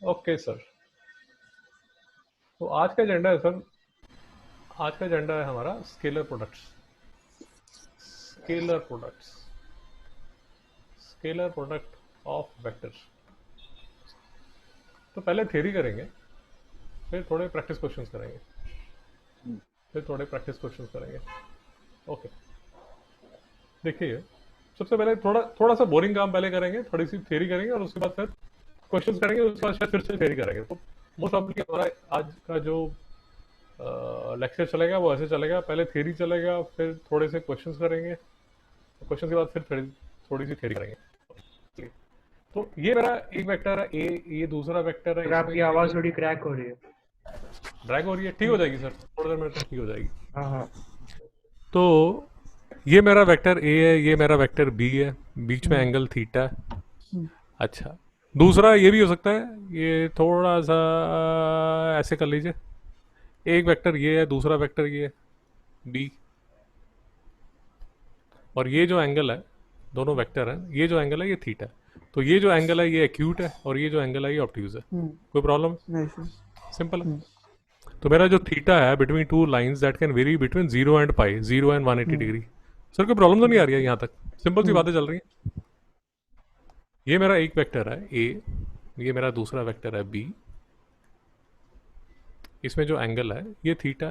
Okay sir. तो आज का एजेंडा है सर, आज का एजेंडा है हमारा scalar products. Scalar products, scalar product of vector. तो पहले थ्योरी करेंगे, फिर थोड़े प्रैक्टिस क्वेश्चंस करेंगे, फिर थोड़े प्रैक्टिस क्वेश्चंस करेंगे। ओके, देखिए, सबसे पहले थोड़ा थोड़ा सा बोरिंग काम पहले करेंगे, थोड़ी सी थ्योरी करेंगे और उसके बाद फिर क्वेश्चंस करेंगे, उसके बाद शायद फिर से थ्योरी करेंगे। तो मोस्ट ऑफली हमारा आज का जो लेक्चर चलेगा वो ऐसे चलेगा, पहले थ्योरी चलेगा, फिर थोड़े से क्वेश्चंस करेंगे, क्वेश्चन के बाद फिर थोड़ी सी थ्योरी करेंगे। तो ये मेरा एक वेक्टर है ए, ये दूसरा वेक्टर है। सर आपकी आवाज थोड़ी क्रैक हो रही है। ड्रैग हो रही है, ठीक हो जाएगी सर, थोड़ी देर में तो ठीक हो जाएगी। हाँ हाँ। तो ये मेरा वेक्टर ए है, ये मेरा वेक्टर बी है, बीच में एंगल थीटा है। अच्छा, दूसरा ये भी हो सकता है, ये थोड़ा सा ऐसे कर लीजिए, एक वेक्टर ये है, दूसरा वेक्टर ये है बी, और ये जो एंगल है, दोनों वेक्टर हैं, ये जो एंगल है ये थीटा है। तो ये जो एंगल है ये एक्यूट है और ये जो एंगल है ये ऑब्ट्यूज है। कोई प्रॉब्लम है? नहीं सर। सिंपल है। तो मेरा जो थीटा है between two lines that can very between 0 and pi, 0 and 180 degree. Sir कोई प्रॉब्लम तो नहीं आ रही है यहाँ तक? सिंपल सी बातें चल रही हैं। ये मेरा एक वेक्टर है ए, ये मेरा दूसरा वेक्टर है बी, इसमें जो एंगल है ये थीटा,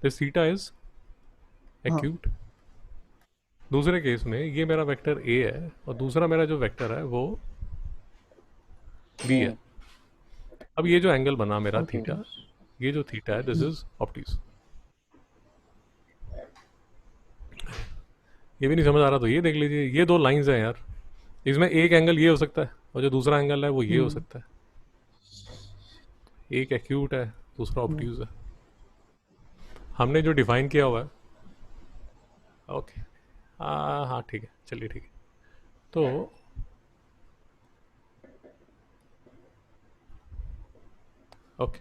दिस थीटा इज हाँ एक्यूट। दूसरे केस में ये मेरा वेक्टर ए है और दूसरा मेरा जो वेक्टर है वो बी है। अब ये जो एंगल बना मेरा ओके। थीटा, ये जो थीटा है दिस इज ऑप्टिक्स। ये भी नहीं समझ आ रहा तो ये देख लीजिए, ये दो लाइंस हैं यार, इसमें एक एंगल ये हो सकता है और जो दूसरा एंगल है वो ये हो सकता है। एक एक्यूट है, दूसरा ऑप्ट्यूज है। हमने जो डिफाइन किया हुआ है, ओके, हाँ हाँ ठीक है, चलिए ठीक है। तो ओके,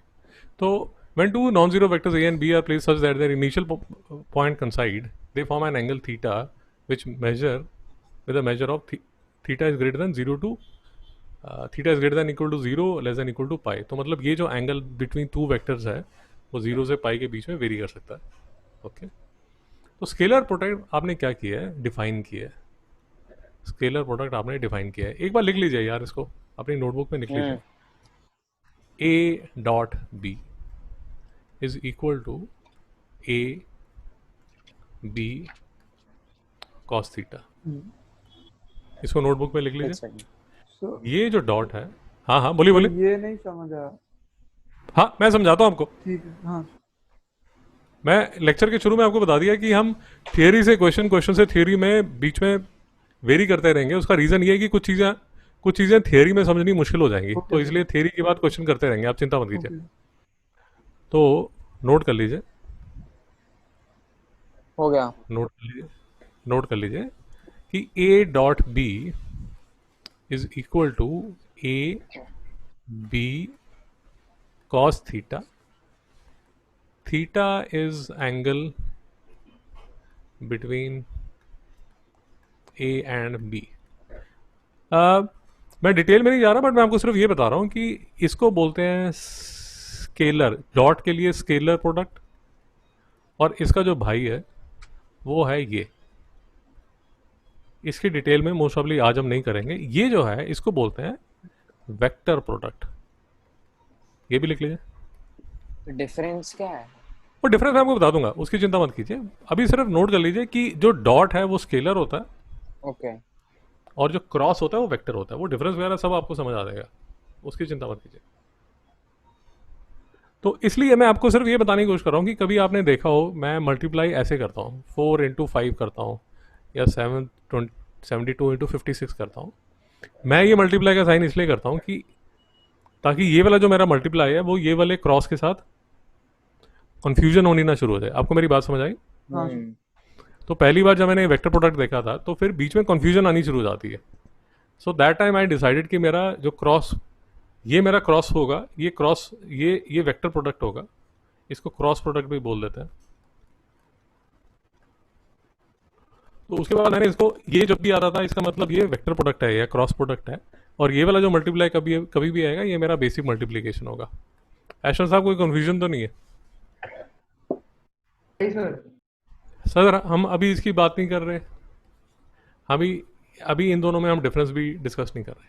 तो when two non-zero vectors a and b are placed such that their initial point coincide, they form an angle theta which measure with a measure of theta is greater than 0 to theta is greater than equal to 0 less than equal to pi। तो मतलब ये जो angle between two vectors है वो 0 से पाई के बीच में very कर सकता है। ओके, तो स्केलर प्रोडक्ट आपने क्या किया है, डिफाइन किया है। स्केलर प्रोडक्ट आपने डिफाइन किया है, एक बार लिख लीजिए यार, इसको अपनी नोटबुक में लिख लीजिए। A dot B is equal to a b cos theta. इसको नोटबुक में लिख लीजिए। सर ये जो डॉट है, हाँ हाँ बोलिए सर बोलिए। ये नहीं समझ आया। हाँ मैं समझाता हूँ आपको। ठीक है हाँ। मैं लेक्चर के शुरू में आपको बता दिया कि हम थियरी से क्वेश्चन, क्वेश्चन से थियरी में बीच में वेरी करते रहेंगे। उसका रीज़न ये है कि कुछ चीज़ें थियरी में समझनी मुश्किल हो जाएंगी, ओके तो सर। इसलिए थियरी के बाद क्वेश्चन करते रहेंगे, आप चिंता मत कीजिए। ओके। तो नोट कर लीजिए, हो गया। नोट कर लीजिए, नोट कर लीजिए कि A dot B is equal to a b cos theta। theta is angle between a and b। मैं डिटेल में नहीं जा रहा, बट मैं आपको सिर्फ ये बता रहा हूँ कि इसको बोलते हैं स्केलर, डॉट के लिए स्केलर प्रोडक्ट, और इसका जो भाई है वो है ये। इसकी डिटेल में मोस्ट ऑफली आज हम नहीं करेंगे। ये जो है इसको बोलते हैं वेक्टर प्रोडक्ट, ये भी लिख लीजिए। डिफरेंस क्या है? वो डिफरेंस मैं आपको बता दूंगा, उसकी चिंता मत कीजिए। अभी सिर्फ नोट कर लीजिए कि जो डॉट है वो स्केलर होता है ओके। और जो क्रॉस होता है वो वेक्टर होता है। वो डिफरेंस वगैरह सब आपको समझ आ जाएगा, उसकी चिंता मत कीजिए। तो इसलिए मैं आपको सिर्फ ये बताने की कोशिश कर रहा हूँ कि कभी आपने देखा हो मैं मल्टीप्लाई ऐसे करता हूँ, 4 × 5 करता हूँ, या 72 × 56 करता हूँ। मैं ये मल्टीप्लाई का साइन इसलिए करता हूँ कि ताकि ये वाला जो मेरा मल्टीप्लाई है वो ये वाले क्रॉस के साथ कंफ्यूजन होनी ना शुरू हो जाए। आपको मेरी बात समझ आई? हाँ सर। तो पहली बार जब मैंने वेक्टर प्रोडक्ट देखा था तो फिर बीच में कंफ्यूजन आनी शुरू हो जाती है। So that time I decided कि मेरा जो क्रॉस, ये मेरा क्रॉस होगा, ये क्रॉस, ये वेक्टर प्रोडक्ट होगा, इसको क्रॉस प्रोडक्ट भी बोल देते हैं। तो उसके बाद मैंने इसको, ये जब भी आता था इसका मतलब ये वेक्टर प्रोडक्ट है या क्रॉस प्रोडक्ट है, और ये वाला जो मल्टीप्लाई कभी कभी भी आएगा ये मेरा बेसिक मल्टीप्लिकेशन होगा। ऐशर साहब कोई कन्फ्यूजन तो नहीं है? नहीं सर। सर हम अभी इसकी बात नहीं कर रहे, अभी अभी इन दोनों में हम डिफरेंस भी डिस्कस नहीं कर रहे,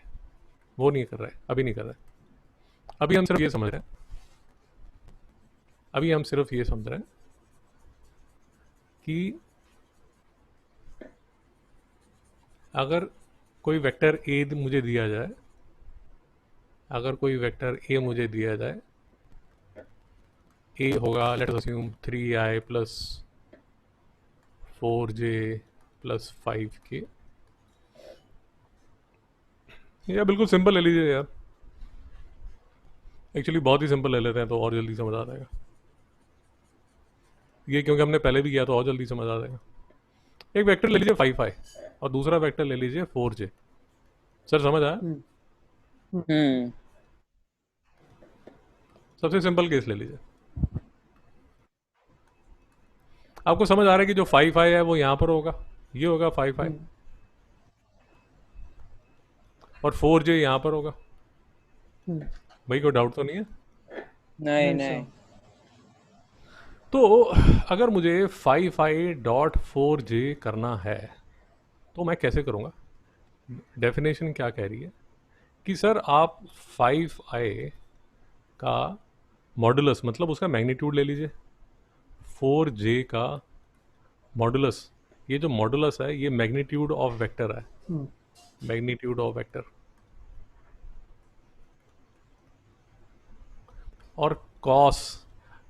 वो नहीं कर रहे, अभी नहीं कर रहे। अभी हम सिर्फ ये समझ रहे हैं, अभी हम सिर्फ ये समझ रहे हैं कि अगर कोई वेक्टर ए मुझे दिया जाए, अगर कोई वेक्टर ए मुझे दिया जाए, ए होगा let us assume 3i plus 4j plus 5k, या बिल्कुल सिंपल ले लीजिए यार, एक्चुअली बहुत ही सिंपल ले लेते हैं तो और जल्दी समझ आ जाएगा ये, क्योंकि हमने पहले भी किया तो और जल्दी समझ आ जाएगा। एक वेक्टर ले लीजिए 5i और दूसरा वेक्टर ले लीजिए 4j। सर समझ आया? हम्म सबसे सिंपल केस ले लीजिए, आपको समझ आ रहा है कि जो 5i है वो यहाँ पर होगा, ये होगा 5i, और 4j यहाँ पर होगा। भाई कोई डाउट तो नहीं है? नहीं नहीं, नहीं तो अगर मुझे 5i डॉट 4j करना है तो मैं कैसे करूँगा? डेफिनेशन क्या कह रही है कि सर आप 5i का मॉडुलस मतलब उसका मैग्नीट्यूड ले लीजिए, 4j का मॉडुलस, ये जो मॉडुलस है ये मैग्नीट्यूड ऑफ वेक्टर है, मैग्नीट्यूड ऑफ वेक्टर, और cos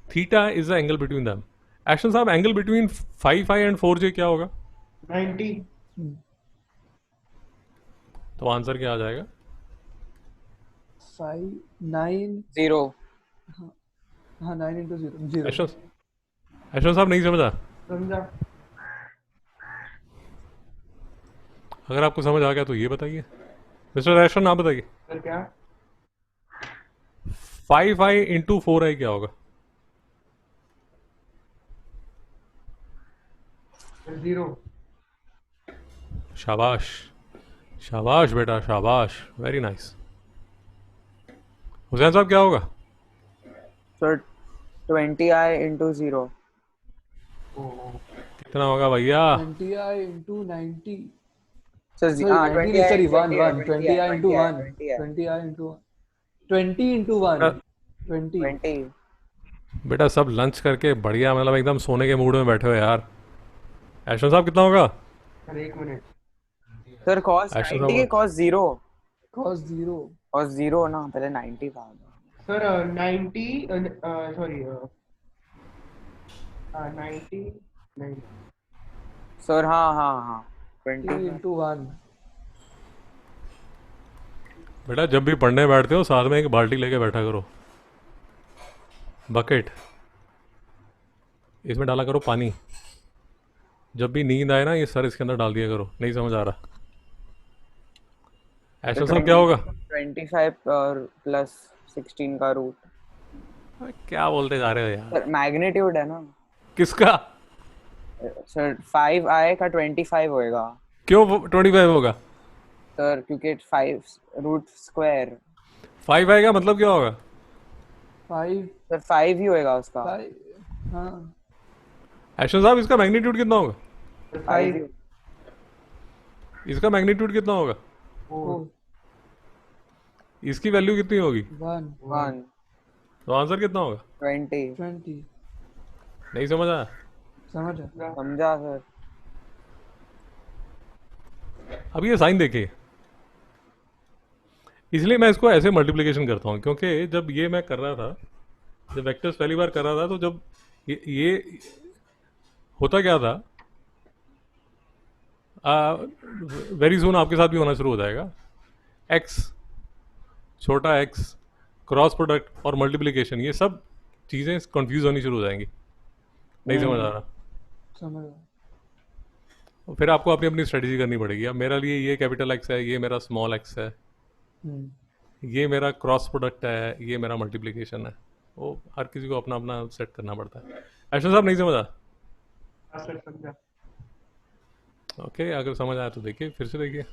theta is the angle between them. एक्शन साहब angle between 5i and 4j क्या होगा? 90। तो आंसर क्या आ जाएगा? 5 9 जीरो हाँ 9 into 0 एक्शन एक्शन साहब नहीं समझा? समझा। अगर आपको समझ आ गया तो ये बताइए। मिस्टर एक्शन आप बताइए, सर क्या? 5i इंटू 4i क्या होगा? 0। शाबाश, शाबाश बेटा शाबाश, वेरी नाइस। हुसैन साहब क्या होगा? सर 20i into 0 कितना होगा भैया? 20i into 90 sir sorry 90 20i sorry 1 20i 20i into 1 20i 20i into 1 20 into 1 20 20 बेटा सब लंच करके बढ़िया मतलब एकदम सोने के मूड में बैठे हो यार। ऐशन साहब कितना होगा? Sir 1 minute. Sir cos Actually, 90 के cos 0 cos 0 cos 0 ना पहले 90 का सर 90 सॉरी 90 नहीं सर हाँ हाँ हाँ 20 into 1 बेटा जब भी पढ़ने बैठते हो साथ में एक बाल्टी लेके बैठा करो, बकेट, इसमें डाला करो पानी, जब भी नींद आए ना ये सर इसके अंदर डाल दिया करो। नहीं समझ आ रहा? ऐसा सब क्या होगा? 25 और प्लस 16 का रूट। क्या बोलते जा रहे हो यार? सर मैग्नीट्यूड है ना किसका? सर 5i का 25 होएगा क्यों 25 होगा? सर क्योंकि 5 रूट स्क्वायर 5i का मतलब क्या होगा? 5 सर 5 ही होएगा उसका 5 हाँ एक्शन साहब इसका मैग्नीट्यूड कितना होगा? सर 5 5 इसका मैग्नीट्यूड कितना होगा? 4 इसकी वैल्यू कितनी होगी? 1 1 तो आंसर कितना होगा? 20 20 नहीं समझ आया? समझ आ समझा सर। अब ये साइन देखिए, इसलिए मैं इसको ऐसे मल्टीप्लिकेशन करता हूँ क्योंकि जब ये मैं कर रहा था, जब वेक्टर्स पहली बार कर रहा था तो जब ये होता क्या था, वेरी सून आपके साथ भी होना शुरू हो जाएगा, एक्स छोटा एक्स क्रॉस प्रोडक्ट और मल्टीप्लिकेशन ये सब चीज़ें कंफ्यूज होनी शुरू हो जाएंगी। नहीं समझ आ रहा? समझ आ और फिर आपको अपनी अपनी स्ट्रेटजी करनी पड़ेगी। अब मेरे लिए ये कैपिटल एक्स है, ये मेरा स्मॉल एक्स है, ये मेरा क्रॉस प्रोडक्ट है, ये मेरा मल्टीप्लिकेशन है, वो हर किसी को अपना अपना सेट करना पड़ता है। ऐसा साहब नहीं समझा? सर समझा। ओके, अगर समझ आया तो देखिए, फिर से देखिए।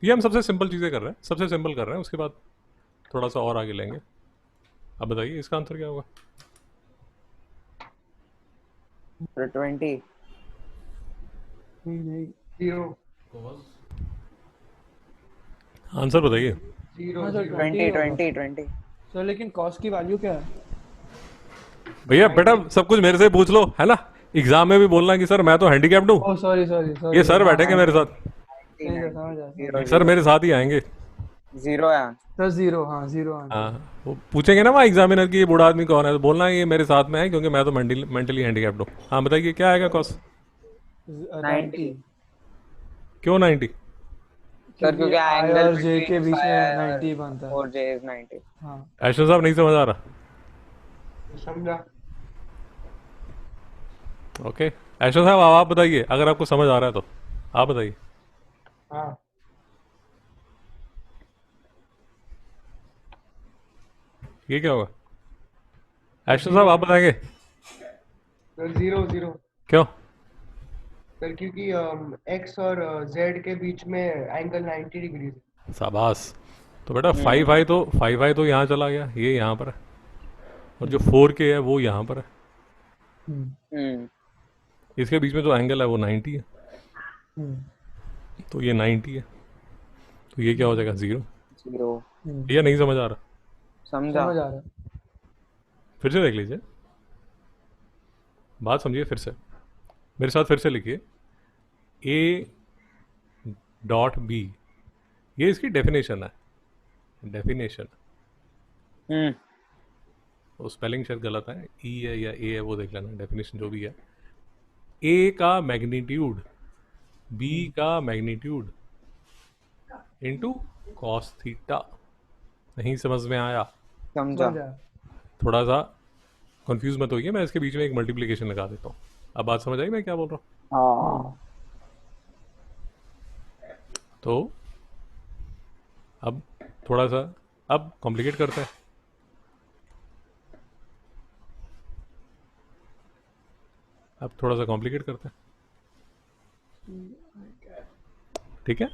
ये हम सबसे सिंपल चीज़ें कर रहे हैं, सबसे सिंपल कर रहे हैं, उसके बाद थोड़ा सा और आगे लेंगे। अब बताइए इसका आंसर क्या होगा? तो 20। नहीं 0 आंसर बताइए। 0 हाँ सर 0 20 होगा। 20 20। सर लेकिन कॉस्ट की वैल्यू क्या है? भैया बेटा सब कुछ मेरे से पूछ लो, है ना? एग्जाम में भी बोलना कि सर मैं तो हैंडिकैप्ड हूँ। ओह सॉरी सॉरी सॉरी ये सर बैठेंगे मेरे साथ, नहीं सर समझ आया जीरो सर मेरे साथ ही आएंगे। जीरो है आंसर। सर जीरो, हाँ जीरो आंसर। हाँ, वो पूछेंगे ना वहाँ एग्जामिनर की ये बूढ़ा आदमी कौन है, तो बोलना है ये मेरे साथ में है क्योंकि मैं तो मेंटली हैंडिकैप्ड हूँ। हाँ बताइए क्या आएगा कॉस्ट? 90। क्यों 90? सर क्योंकि आई एंगल और जे के बीच में 90 बनता है। और जे इज 90। हाँ ऐशो साहब नहीं समझ आ रहा? समझा। ओके ऐशो साहब आप बताइए, अगर आपको समझ आ रहा है तो आप बताइए। हाँ ये क्या होगा? ऐशो साहब आप बताएंगे सर 0 0 क्यों? सर क्योंकि x और z के बीच में एंगल 90 डिग्री है। शाबाश। तो बेटा 5 तो यहाँ चला गया, ये यहाँ पर है, और जो 4K है वो यहाँ पर है, हम्म इसके बीच में जो एंगल है वो 90 है, तो ये 90 है, तो ये क्या हो जाएगा 0। जीरो। ये नहीं समझ आ रहा? समझा। समझ आ रहा है। फिर से देख लीजिए, बात समझिए फिर से, मेरे साथ फिर से लिखिए। A डॉट B, ये इसकी डेफिनेशन है, डेफिनेशन। हम्म वो स्पेलिंग शायद गलत है, ई है या ए है वो देख लेना, डेफिनेशन जो भी है। ए का मैग्नीट्यूड बी का मैग्नीट्यूड इनटू कॉस थीटा। नहीं समझ में आया? समझा। समझ आया। थोड़ा सा कंफ्यूज मत होइए, मैं इसके बीच में एक मल्टीप्लिकेशन लगा देता हूँ। अब बात समझ आई मैं क्या बोल रहा हूँ? हाँ तो अब थोड़ा सा अब कॉम्प्लिकेट करते हैं। अब थोड़ा सा कॉम्प्लिकेट करते हैं, ठीक है?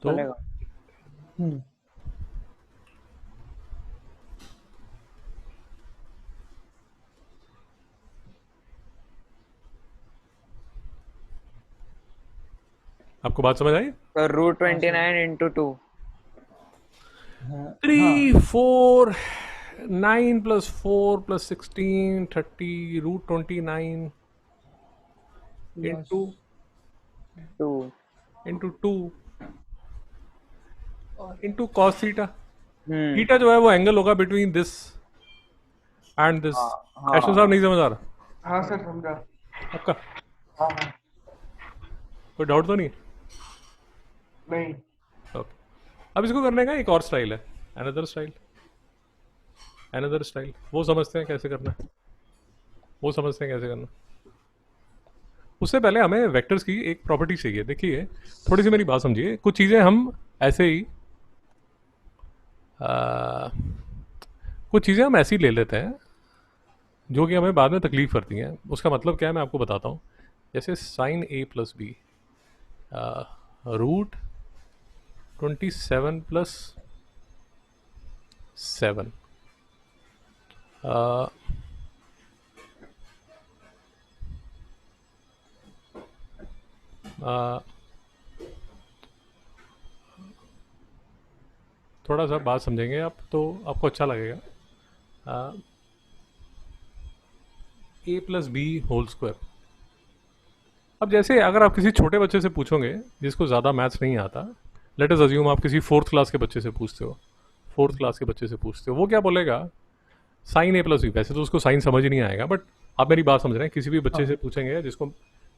तो चलेगा। हम्म आपको बात समझ आई? तो रूट 29 इंटू 2। हाँ 3 4 9 plus 4 plus 16 30 √29 into 2 2 into cos theta. हम्म थीटा जो है वो एंगल होगा बिटवीन दिस एंड दिस। हाँ ऐशो साहब नहीं समझ आ रहा हाँ सर समझा। आपका? हाँ हाँ कोई डाउट तो नहीं? नहीं ओके, अब इसको करने का एक और स्टाइल है, अनदर स्टाइल। अनदर स्टाइल वो समझते हैं कैसे करना है, वो समझते हैं कैसे करना। उससे पहले हमें वेक्टर्स की एक प्रॉपर्टी चाहिए। देखिए थोड़ी सी मेरी बात समझिए, कुछ चीज़ें हम ऐसे ही कुछ चीज़ें हम ऐसी ले लेते हैं जो कि हमें बाद में तकलीफ करती हैं। उसका मतलब क्या है मैं आपको बताता हूँ। जैसे साइन ए प्लस बी √27 प्लस 7 थोड़ा सा बात समझेंगे आप तो आपको अच्छा लगेगा। ए प्लस बी होल स्क्वायर। अब जैसे अगर आप किसी छोटे बच्चे से पूछोगे जिसको ज़्यादा मैथ्स नहीं आता, लेट अस अज्यूम आप किसी 4th क्लास के बच्चे से पूछते हो, 4th क्लास के बच्चे से पूछते हो, वो क्या बोलेगा? साइन ए प्लस बी। वैसे तो उसको साइन समझ ही नहीं आएगा, बट आप मेरी बात समझ रहे हैं। किसी भी बच्चे से पूछेंगे जिसको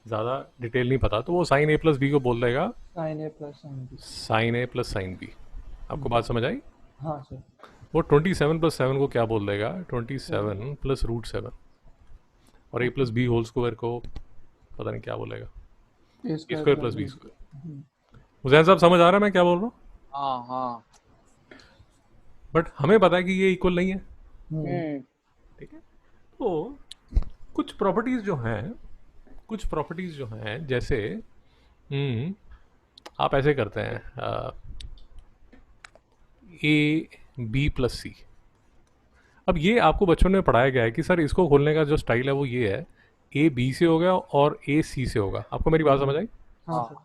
ज़्यादा डिटेल नहीं पता, तो वो साइन ए प्लस बी को बोल देगा साइन ए प्लस साइन बी। साइन ए प्लस साइन बी। आपको बात समझ आई? हाँ सर। वो 27 प्लस 7 को क्या बोल देगा? 27 प्लस √7। और A plus B whole square को पता नहीं क्या बोलेगा, A A square plus B square. Hussain साहब समझ आ रहा है मैं क्या बोल रहा हूँ? हाँ हाँ। बट हमें पता है कि ये इक्वल नहीं है, हम्म। ठीक है? तो कुछ प्रॉपर्टीज जो हैं, कुछ प्रॉपर्टीज जो हैं, जैसे आप ऐसे करते हैं ए बी प्लस सी। अब ये आपको बचपन में पढ़ाया गया है कि सर इसको खोलने का जो स्टाइल है वो ये है, ए बी से होगा और ए सी से होगा। आपको मेरी बात समझ आई? हाँ हाँ। सर।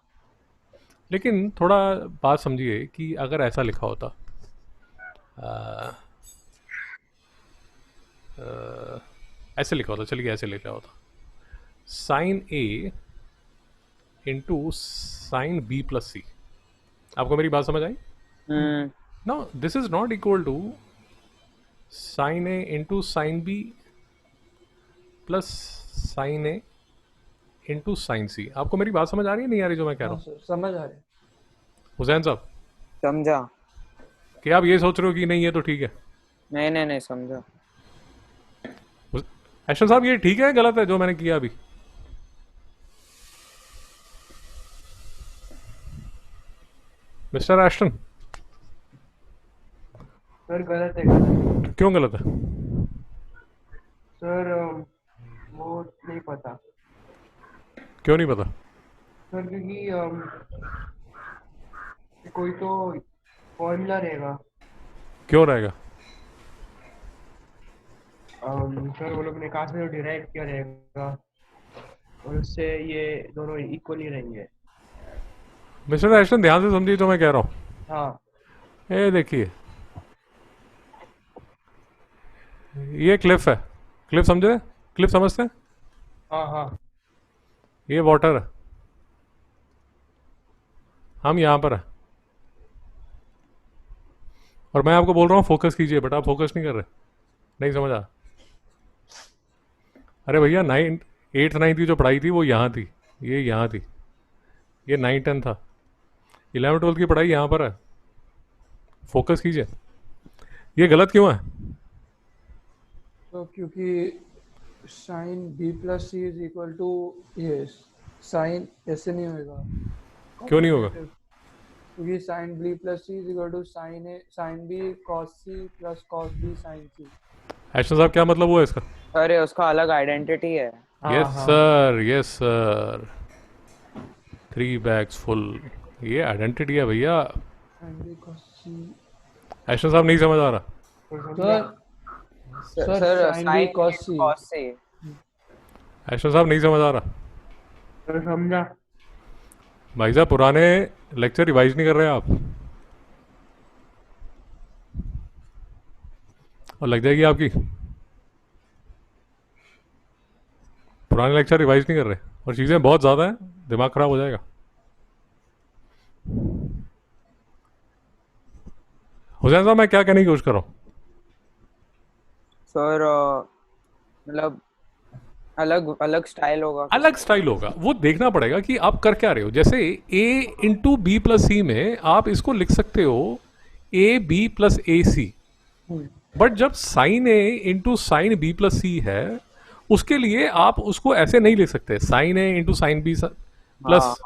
लेकिन थोड़ा बात समझिए कि अगर ऐसा लिखा होता ऐसे लिखा होता, चलिए ऐसे लिखा होता, sine A into sine B plus C. आपको मेरी बात समझ आई? हम्म। Now this is not equal to sine A into sine B plus sine A into sine C. आपको मेरी बात समझ आ रही है नहीं आ रही जो मैं कह रहा हाँ हूँ? सर, समझ आ रहे। हुसैन साहब, समझा। कि आप ये सोच रहे हो कि नहीं ये तो ठीक है? नहीं नहीं नहीं, समझा। एशन साहब ये ठीक है गलत है जो मैंने किया अभी? मिस्टर एस्टन, सर गलत है, गलत। क्यों गलत है? सर वो नहीं पता क्यों नहीं पता? सर, क्योंकि कोई तो फॉर्मूला रहेगा। क्यों रहेगा? सर वो लोग ने कहा से डिराइव किया रहेगा और उससे ये दोनों इक्वल ही रहेंगे। मिस्टर एस्टन ध्यान से समझिए जो मैं कह रहा हूँ। हाँ ये देखिए, ये क्लिफ है। क्लिफ समझे? क्लिफ समझते हैं? हाँ हाँ ये वाटर है, हम यहाँ पर है, और मैं आपको बोल रहा हूँ फोकस कीजिए, बट आप फोकस नहीं कर रहे। नहीं समझा? अरे भैया, 9th 8th 9th की जो पढ़ाई थी वो यहाँ थी, ये यहाँ थी, ये 9 10 था। 11 12 की पढ़ाई यहाँ पर है, फोकस कीजिए। ये गलत क्यों है? तो क्योंकि sine B plus C is equal to ये साइन ऐसे नहीं होगा। क्यों नहीं होगा? क्योंकि sine B plus C is equal to sine B cos C plus cos B sine C. Eshan साहब क्या मतलब हुआ इसका? अरे उसका अलग आइडेंटिटी है। Yes sir, yes sir, 3 bags full, ये आइडेंटिटी है भैया। साइन बी कॉस सी। एशन साहब नहीं समझ आ रहा? Sir sir sin B cos C। Cos से। एशन साहब नहीं समझ आ रहा? सर समझा। भाई साहब पुराने लेक्चर रिवाइज नहीं कर रहे आप, और लग जाएगी आपकी। पुराने लेक्चर रिवाइज नहीं कर रहे और चीज़ें बहुत ज़्यादा हैं, दिमाग खराब हो जाएगा। हुसैन साहब मैं क्या कहने की कोशिश कर रहा हूँ? सर मतलब अलग अलग स्टाइल होगा। अलग स्टाइल होगा, वो देखना पड़ेगा कि आप कर क्या रहे हो। जैसे a into B plus C में आप इसको लिख सकते हो A B plus A C, but जब sine A into sine B plus C है उसके लिए आप उसको ऐसे नहीं लिख सकते, sine A into sine B plus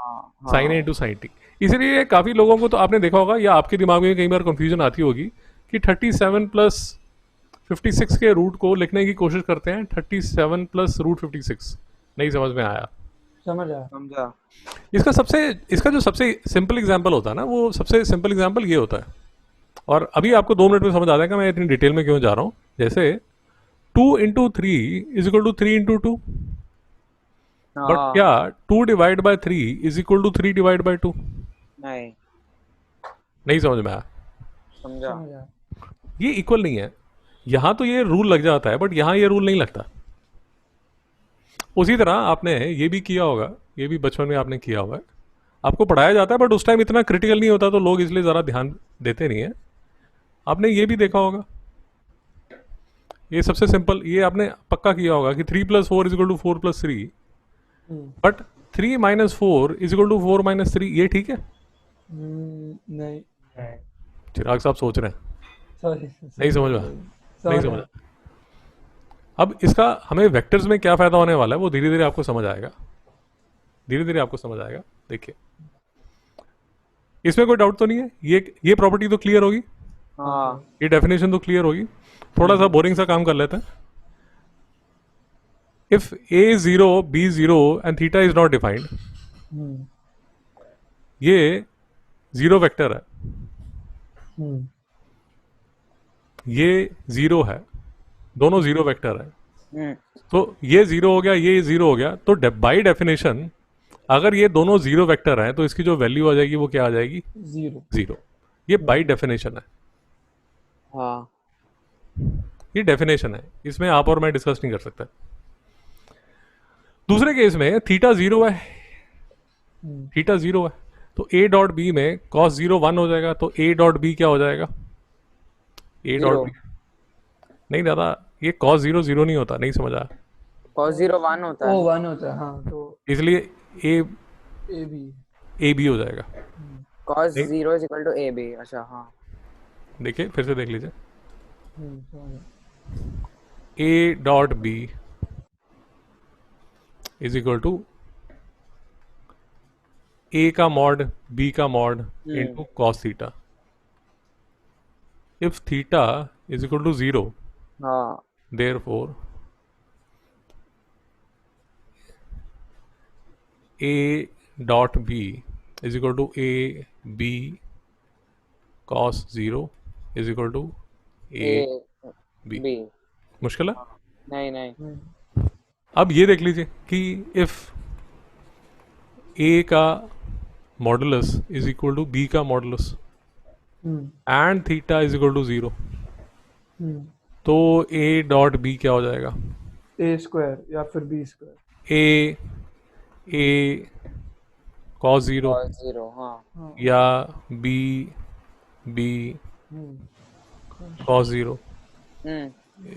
sine A into sine T. इसलिए काफ़ी लोगों को तो आपने देखा होगा या आपके दिमाग में कई बार कंफ्यूजन आती होगी कि 37 प्लस 56 के रूट को लिखने की कोशिश करते हैं, 37 प्लस रूट 56 नहीं समझ में आया। समझा। समझा। इसका जो सबसे सिंपल एग्जांपल होता है ना, वो सबसे सिंपल एग्जांपल ये होता है, और अभी आपको 2 मिनट में समझ आ जाएगा मैं इतनी डिटेल में क्यों जा रहा हूँ। जैसे 2 into 3 is equal to 3 into 2, but क्या 2 divide by 3 is equal to 3 divide by 2? नहीं नहीं समझ में आया? समझा। समझा। ये इक्वल नहीं है। यहाँ तो ये रूल लग जाता है, बट यहाँ ये रूल नहीं लगता। उसी तरह आपने ये भी किया होगा, ये भी बचपन में आपने किया होगा, आपको पढ़ाया जाता है बट उस टाइम इतना क्रिटिकल नहीं होता तो लोग इसलिए ज़रा ध्यान देते नहीं है। आपने ये भी देखा होगा, ये सबसे सिंपल, ये आपने पक्का किया होगा कि 3 plus 4 is equal to 4 plus 3, but 3 minus 4 is equal to 4 minus 3। ये ठीक है? नहीं। चिराग साहब सोच रहे हैं, सॉरी। नहीं समझ में, नहीं समझ। अब इसका हमें वेक्टर्स में क्या फ़ायदा होने वाला है वो धीरे धीरे आपको समझ आएगा, धीरे धीरे आपको समझ आएगा। देखिए इसमें कोई डाउट तो नहीं है? ये प्रॉपर्टी तो क्लियर होगी, हाँ ये डेफिनेशन तो क्लियर होगी. थोड़ा सा बोरिंग सा काम कर लेते हैं. If a is 0, b is 0 and theta is not defined, हम्म ये जीरो वेक्टर है, हम्म ये जीरो है, दोनों जीरो वेक्टर है. हम्म तो ये जीरो हो गया, ये जीरो हो गया, तो बाई डेफिनेशन अगर ये दोनों जीरो वेक्टर हैं तो इसकी जो वैल्यू आ जाएगी वो क्या आ जाएगी? 0 जीरो. ये बाई डेफिनेशन है, हाँ ये डेफिनेशन है, इसमें आप और मैं डिस्कस नहीं कर सकते. दूसरे केस में थीटा जीरो है, थीटा जीरो है, तो a डॉट बी में cos जीरो 1 हो जाएगा, तो a डॉट बी क्या हो जाएगा? a Zero. डॉट बी नहीं दादा, ये cos जीरो जीरो नहीं होता, नहीं समझा. cos 0 1 होता ओ है 1 होता है हाँ तो इसलिए a A B a b हो जाएगा. cos नहीं. 0 is equal to ab. अच्छा हाँ देखिए फिर से देख लीजिए. समझ a dot B is equal to a का मॉड b का mod into cos theta. If theta is equal to zero, हाँ therefore a dot b is equal to a b cos 0 is equal to a a b. b मुश्किल है. नहीं नहीं अब ये देख लीजिए कि इफ a का modulus is equal to b का modulus and theta is equal to 0, तो a डॉट b क्या हो जाएगा? ए स्क्वायर या फिर B square a cos 0 cos 0 हाँ या b cos 0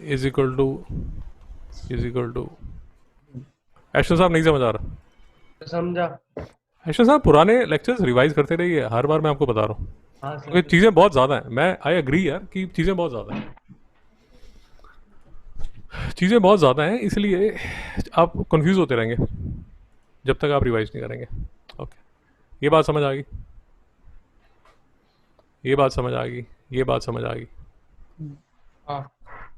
is equal to Eshan साहब नहीं समझ आ रहा? समझा. एशन साहब पुराने लेक्चर्स रिवाइज करते रहिए, हर बार मैं आपको बता रहा हूँ, हाँ क्योंकि सर. चीज़ें बहुत ज़्यादा हैं. मैं आई एग्री यार कि चीज़ें बहुत ज़्यादा हैं, चीज़ें बहुत ज़्यादा हैं, इसलिए आप कंफ्यूज होते रहेंगे जब तक आप रिवाइज नहीं करेंगे. ओके, ये बात समझ आ गई, ये बात समझ आ गई, ये बात समझ आ गई. हाँ.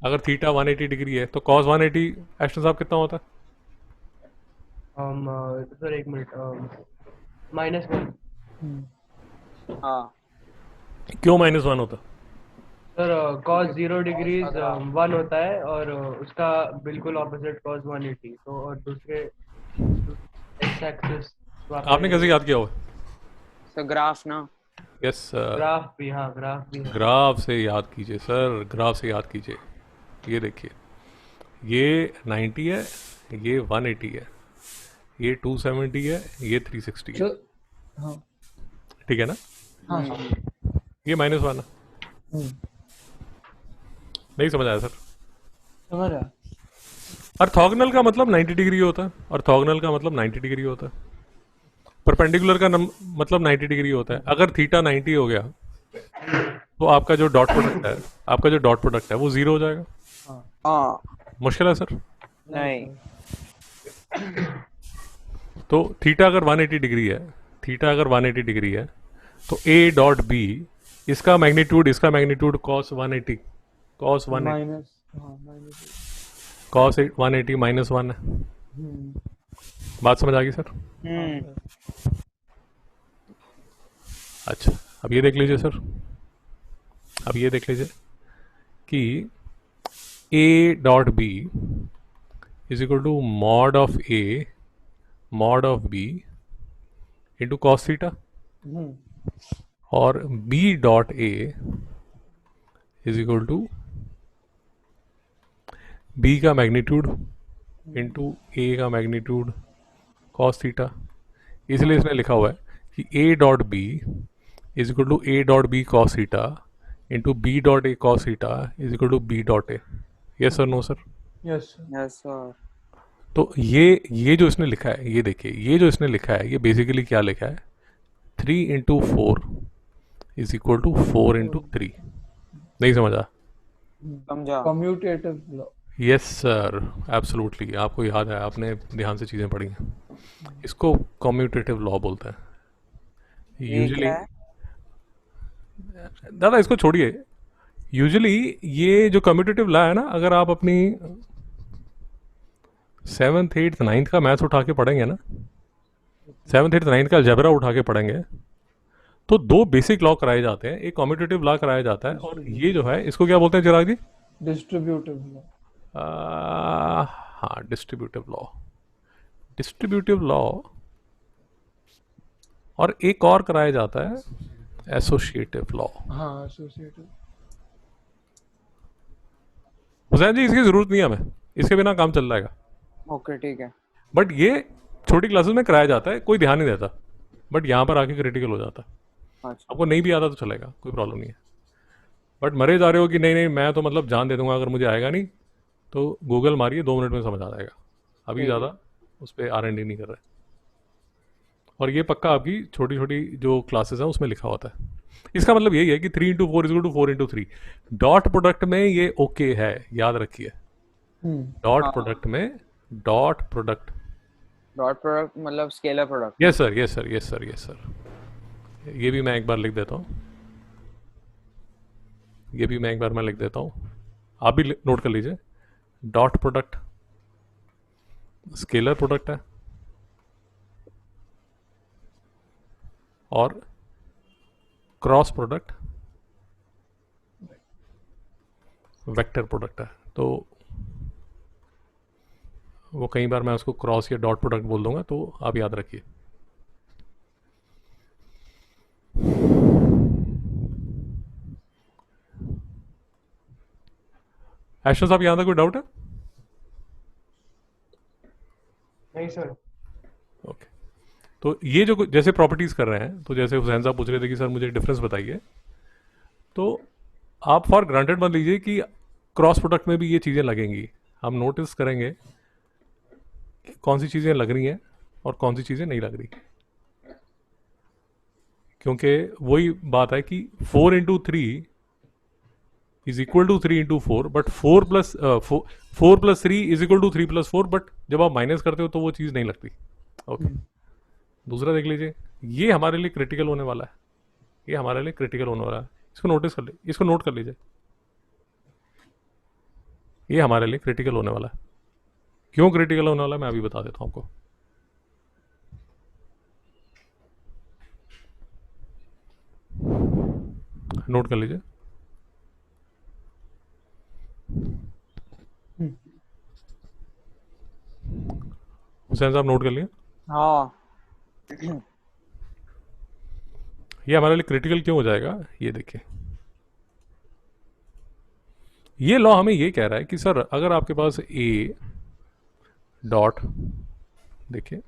अगर थीटा 180 डिग्री है तो cos 180 एशन साहब कितना होता है? सर एक मिनट. -1. हाँ क्यों -1 होता है? सर cos 0 डिग्रीज 1 होता है और उसका बिल्कुल ऑपोजिट cos 180. तो और दूसरे एक्स एक्सिस आपने कैसे याद किया हुआ? तो ग्राफ ना यस सर, ग्राफ भी. हाँ ग्राफ भी है. ग्राफ से याद कीजिए सर, ग्राफ से याद कीजिए. ये देखिए, ये 90 है, ये 180 है, ये 270 है, ये 360 है. जो हाँ ठीक है ना? हाँ ये -1 है. नहीं समझ आया सर? समझ रहा ऑर्थोगोनल का मतलब 90 डिग्री होता है, ऑर्थोगोनल का मतलब 90 डिग्री होता है, परपेंडिकुलर का मतलब 90 डिग्री होता है. अगर थीटा 90 हो गया तो आपका जो डॉट प्रोडक्ट है, आपका जो डॉट प्रोडक्ट है वो 0 हो जाएगा. हाँ मुश्किल है सर? नहीं तो थीटा अगर 180 डिग्री है, थीटा अगर 180 डिग्री है तो a डॉट b इसका मैग्नीट्यूड cos 180 माइनस हाँ माइनस cos 180 -1 है. बात समझ आ गई सर? अच्छा, अब ये देख लीजिए सर, अब ये देख लीजिए कि a dot b is equal to mod of b into cos theta, और b dot a is equal to b का मैग्नीट्यूड इंटू a का मैग्नीट्यूड cos थीटा. इसलिए इसने लिखा हुआ है कि a dot b is equal to a dot b cos theta into b dot a cos theta is equal to b dot a. Yes sir, no sir? Yes yes sir तो ये जो इसने लिखा है, ये देखिए, ये जो इसने लिखा है, ये बेसिकली क्या लिखा है? 3 into 4 is equal to 4 into 3. नहीं समझा? समझा commutative law yes sir, absolutely. आपको याद है, आपने ध्यान से चीज़ें पढ़ी हैं. इसको कम्यूटेटिव लॉ बोलते हैं. ये यूजुअली क्या है? दादा इसको छोड़िए, यूजुअली ये जो कम्यूटेटिव लॉ है ना, अगर आप अपनी 7th 8th 9th का मैथ्स उठा के पढ़ेंगे ना, 7th 8th 9th का अलजेब्रा उठा के पढ़ेंगे, तो दो बेसिक लॉ कराए जाते हैं, एक कम्यूटेटिव लॉ कराया जाता है, और ये जो है इसको क्या बोलते हैं चिराग जी? Distributive law. हाँ, डिस्ट्रीब्यूटिव लॉ। डिस्ट्रीब्यूटिव लॉ, और एक और कराया जाता है एसोसिएटिव लॉ। हाँ, एसोसिएटिव। हुसैन जी इसकी जरूरत नहीं है हमें, इसके बिना काम चल जाएगा, ओके ठीक है। बट ये छोटी क्लासेस में कराया जाता है, कोई ध्यान नहीं देता, बट यहाँ पर आके क्रिटिकल हो जाता है। अच्छा आपको नहीं भी आता तो चलेगा, कोई प्रॉब्लम नहीं है, बट मरे जा रहे हो कि नहीं नहीं मैं तो मतलब जान दे दूंगा, अगर मुझे आएगा नहीं तो गूगल मारिए, 2 मिनट में समझ आ जाएगा। अभी ठीक है। ज़्यादा उस पर R&D नहीं कर रहे, और ये पक्का आपकी छोटी छोटी जो क्लासेस हैं उसमें लिखा होता है। इसका मतलब यही है कि 3 into 4 = 4 into 3। डॉट प्रोडक्ट में ये ओके है, याद रखिए, डॉट हाँ। प्रोडक्ट में, डॉट प्रोडक्ट, डॉट प्रोडक्ट मतलब scalar product. Yes sir yes sir yes sir yes sir. ये भी मैं एक बार लिख देता हूँ, ये भी मैं एक बार मैं लिख देता हूँ, आप भी नोट कर लीजिए। डॉट प्रोडक्ट स्केलर प्रोडक्ट है, और क्रॉस प्रोडक्ट वेक्टर प्रोडक्ट है। तो वो कई बार मैं उसको क्रॉस या डॉट प्रोडक्ट बोल दूंगा, तो आप याद रखिए। ऐशा साहब यहाँ तक कोई डाउट है? नहीं सर। ओके, तो ये जो जैसे प्रॉपर्टीज कर रहे हैं, तो जैसे हुसैन साहब पूछ रहे थे कि सर मुझे डिफरेंस बताइए, तो आप फॉर ग्रांटेड मत लीजिए कि क्रॉस प्रोडक्ट में भी ये चीज़ें लगेंगी। हम नोटिस करेंगे कि कौन सी चीज़ें लग रही हैं और कौन सी चीज़ें नहीं लग रही, क्योंकि वही बात है कि 4 into 3 is equal to 3 into 4, but 4 plus 3 is equal to 3 plus 4, but जब आप माइनस करते हो तो वो चीज़ नहीं लगती। ओके, दूसरा देख लीजिए, ये हमारे लिए क्रिटिकल होने वाला है, ये हमारे लिए क्रिटिकल होने वाला है, इसको नोटिस कर लीजिए, इसको नोट कर लीजिए, ये हमारे लिए क्रिटिकल होने वाला है। क्यों क्रिटिकल होने वाला है मैं अभी बता देता हूँ आपको। नोट कर लीजिए, हुसैन साहब नोट कर लिए, हाँ ये हमारे लिए क्रिटिकल क्यों हो जाएगा, ये देखिए। ये लॉ हमें ये कह रहा है कि सर अगर आपके पास ए डॉट, देखिए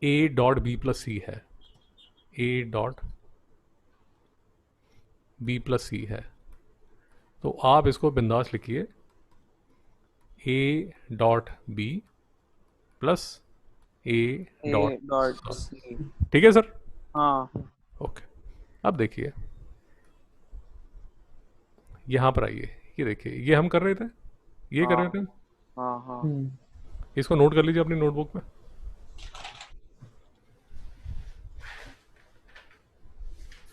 A dot B plus C है, A dot B plus C है, तो आप इसको बिंदास लिखिए A dot B plus A A dot dot C. ठीक है सर? हाँ ओके, अब देखिए यहाँ पर आइए, ये देखिए, ये हम कर रहे थे, ये कर रहे थे, हाँ हाँ। इसको नोट कर लीजिए अपनी नोटबुक में।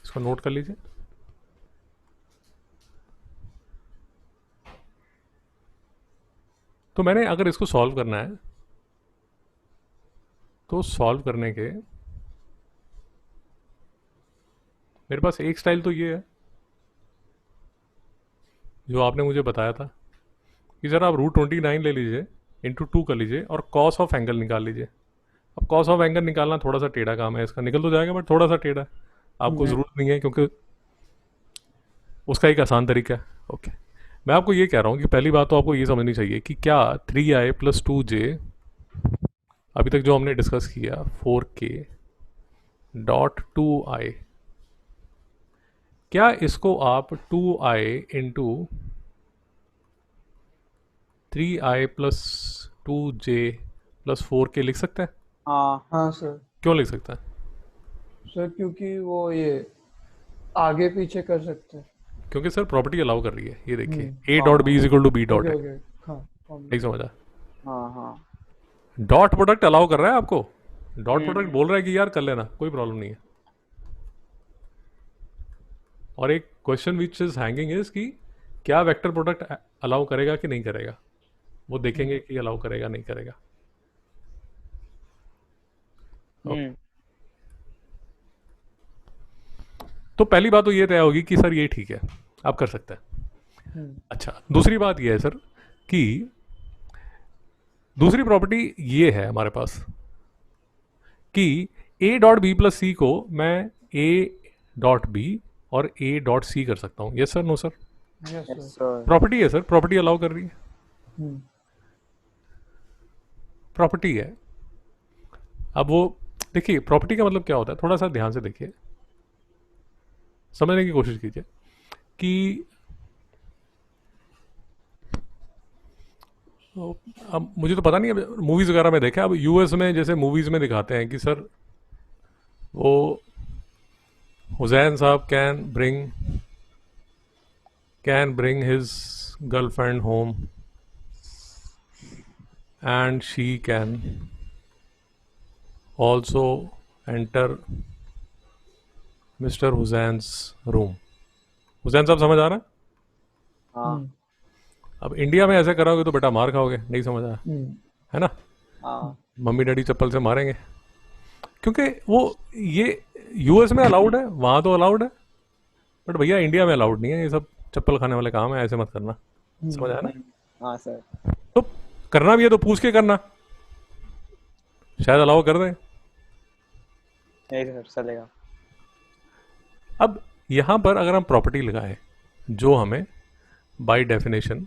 इसको नोट कर लीजिए, तो मैंने अगर इसको सॉल्व करना है, तो सॉल्व करने के मेरे पास एक स्टाइल तो ये है जो आपने मुझे बताया था कि सर आप √29 ले लीजिए, इंटू 2 कर लीजिए और कॉस ऑफ एंगल निकाल लीजिए। अब कॉस ऑफ एंगल निकालना थोड़ा सा टेढ़ा काम है, इसका निकल तो जाएगा बट थोड़ा सा टेढ़ा है, आपको ज़रूरत नहीं है क्योंकि उसका एक आसान तरीका है। ओके, मैं आपको ये कह रहा हूँ कि पहली बात तो आपको ये समझनी चाहिए कि क्या 3i + 2j, अभी तक जो हमने डिस्कस किया 4k डॉट 2i, क्या इसको आप 2i into 3i + 2j + 4k लिख सकते हैं? हाँ हाँ सर। क्यों लिख सकते हैं? सर क्योंकि वो ये आगे पीछे कर सकते हैं। क्योंकि सर प्रॉपर्टी अलाउ कर रही है, ये देखिए a dot B is equal to B dot okay है, ओके, हाँ नहीं समझा? हाँ हाँ। डॉट प्रोडक्ट अलाउ कर रहा है आपको, डॉट प्रोडक्ट बोल रहा है कि यार कर लेना, कोई प्रॉब्लम नहीं है। और एक question which is hanging is कि क्या वेक्टर प्रोडक्ट अलाउ करेगा कि नहीं करेगा, वो देखेंगे कि अलाउ करेगा नहीं करेगा. हम्म तो पहली बात तो ये तय होगी कि सर ये ठीक है, आप कर सकते हैं. अच्छा, दूसरी बात ये है सर कि दूसरी प्रॉपर्टी ये है हमारे पास कि ए डॉट बी प्लस सी को मैं ए डॉट बी और ए डॉट सी कर सकता हूँ. Yes sir, no sir? Yes yes sir. sir property है सर, प्रॉपर्टी अलाउ कर रही है, हम्म. प्रॉपर्टी है. अब वो देखिए प्रॉपर्टी का मतलब क्या होता है, थोड़ा सा ध्यान से देखिए, समझने की कोशिश कीजिए कि अब मुझे तो पता नहीं, अब मूवीज़ वगैरह में देखा, अब यूएस में जैसे मूवीज़ में दिखाते हैं कि सर वो हुसैन साहब can bring his girlfriend home and she can also enter mister Hussain's room. Hussain साहब समझ आ रहा है? हाँ अब इंडिया में ऐसे करोगे तो बेटा मार खाओगे, नहीं समझ आया है ना, हाँ मम्मी डैडी चप्पल से मारेंगे, क्योंकि वो ये यूएस में अलाउड है, वहाँ तो अलाउड है, बट भैया इंडिया में अलाउड नहीं है, ये सब चप्पल खाने वाले काम है, ऐसे मत करना. समझ आया ना? हाँ सर तो करना भी है तो पूछ के करना, शायद अलाउ कर दें. नहीं सर चलेगा अब यहाँ पर अगर हम प्रॉपर्टी लगाएं जो हमें बाय डेफिनेशन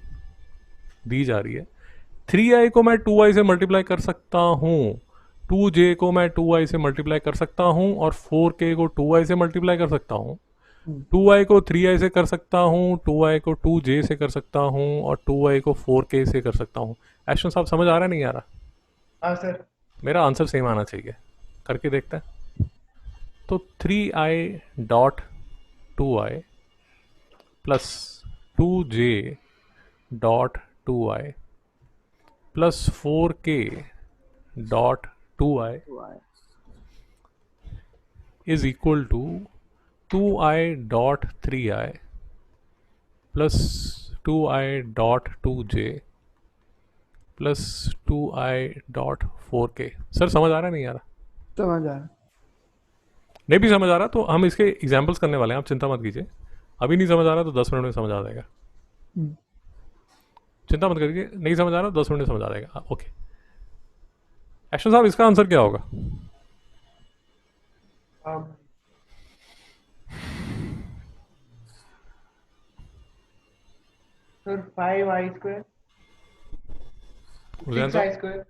दी जा रही है, 3i को मैं 2i से मल्टीप्लाई कर सकता हूँ, 2j को मैं 2i से मल्टीप्लाई कर सकता हूँ, और 4k को 2i से मल्टीप्लाई कर सकता हूँ, 2i को 3i से कर सकता हूँ, 2i को 2j से कर सकता हूँ, और 2i को 4k से कर सकता हूँ. एशन साहब समझ आ रहा है नहीं आ रहा? हाँ सर. मेरा आंसर सेम आना चाहिए, करके देखते हैं. तो 3i dot 2i plus 2j dot 2i plus 4k dot 2i is equal to 2i dot 3i plus 2i dot 2j plus 2i dot 4k. Sir समझ आ रहा है नहीं आ रहा? समझ आ रहा. नहीं भी समझ आ रहा तो हम इसके एग्जाम्पल्स करने वाले हैं, आप चिंता मत कीजिए. अभी नहीं समझ आ रहा तो 10 मिनट में समझ आ जाएगा, हम्म. चिंता मत करिए. नहीं समझ आ रहा 10 मिनट में समझ आ जाएगा. ओके एक्शन साहब, इसका आंसर क्या होगा? Sir 5i square, Hussain 6i साहब, square.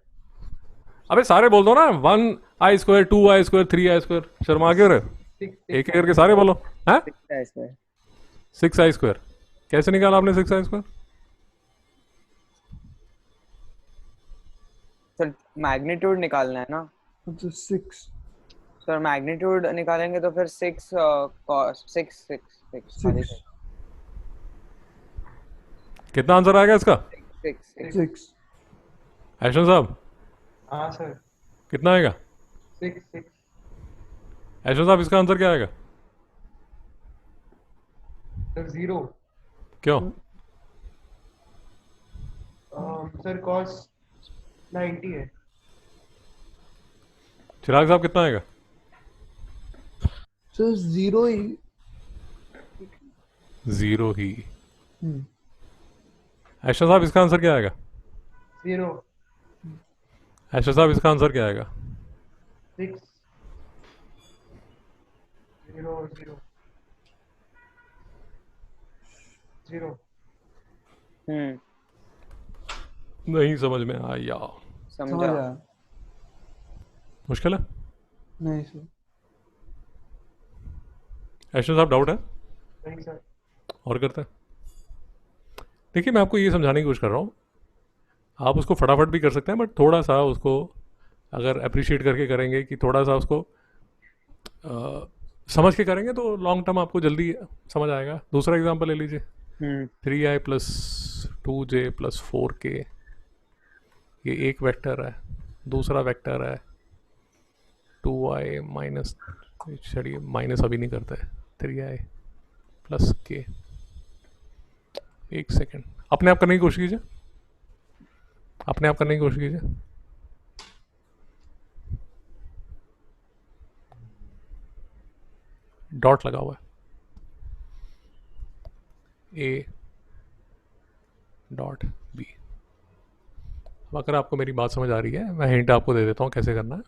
अबे सारे बोल दो ना, 1i square, 2i square, 3i square, Sharma क्यों रहे? Six, एक एक करके सारे बोलो. हैं? 6i स्क्वायर कैसे निकाला आपने 6i स्क्वायर? सर मैग्नीट्यूड निकालना है ना तो 6 सर, मैग्नीट्यूड निकालेंगे तो फिर 6 6 6 6 कितना आंसर आएगा इसका? 6 6 एक्शन साहब हाँ सर. कितना आएगा? 6 एक्शन साहब इसका आंसर क्या आएगा? सर 0. क्यों? सर cos 90 है. चिराग साहब कितना आएगा? सर 0 ही. 0 ही. हम्म. एक्शन साहब इसका आंसर क्या आएगा? 0. एक्शन साहब इसका आंसर क्या आएगा? 6 0 0 0. नहीं समझ में आया. समझ समझा आया. मुश्किल है. नहीं सर. एक्शन साहब डाउट है नहीं सर. और करते हैं. देखिए मैं आपको ये समझाने की कोशिश कर रहा हूँ, आप उसको फटाफट भी कर सकते हैं, बट थोड़ा सा उसको अगर अप्रिशिएट करके करेंगे कि थोड़ा सा उसको समझ के करेंगे तो लॉन्ग टर्म आपको जल्दी समझ आएगा. दूसरा एग्जांपल ले लीजिए, 3i plus 2j plus 4k, ये एक वेक्टर है, दूसरा वेक्टर है 2i माइनस, चलिए माइनस अभी नहीं करते, 3i प्लस के। एक सेकेंड, अपने आप करने की कोशिश कीजिए, अपने आप करने की कोशिश कीजिए। डॉट लगा हुआ है, ए डॉट बी। अब अगर आपको मेरी बात समझ आ रही है, मैं हिंट आपको दे देता हूँ कैसे करना है।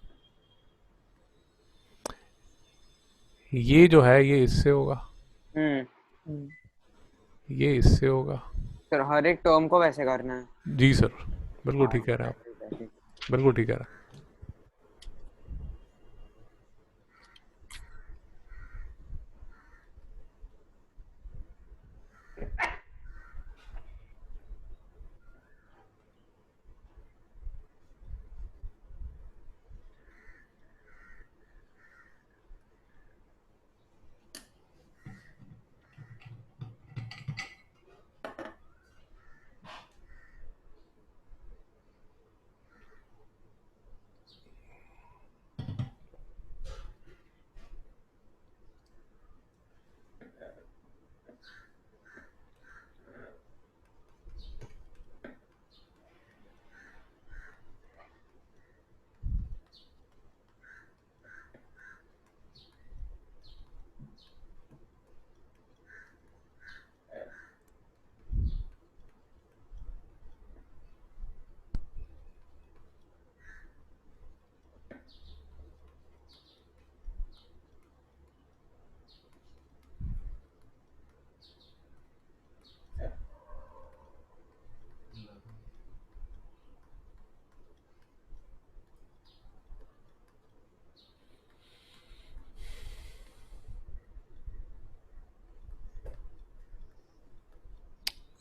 ये जो है ये इससे होगा, हम्म ये इससे होगा। सर हर एक टर्म को वैसे करना है। जी सर, बिल्कुल ठीक कह रहे हैं आप, ठीक है, ठीक है। बिल्कुल ठीक कह रहे हैं।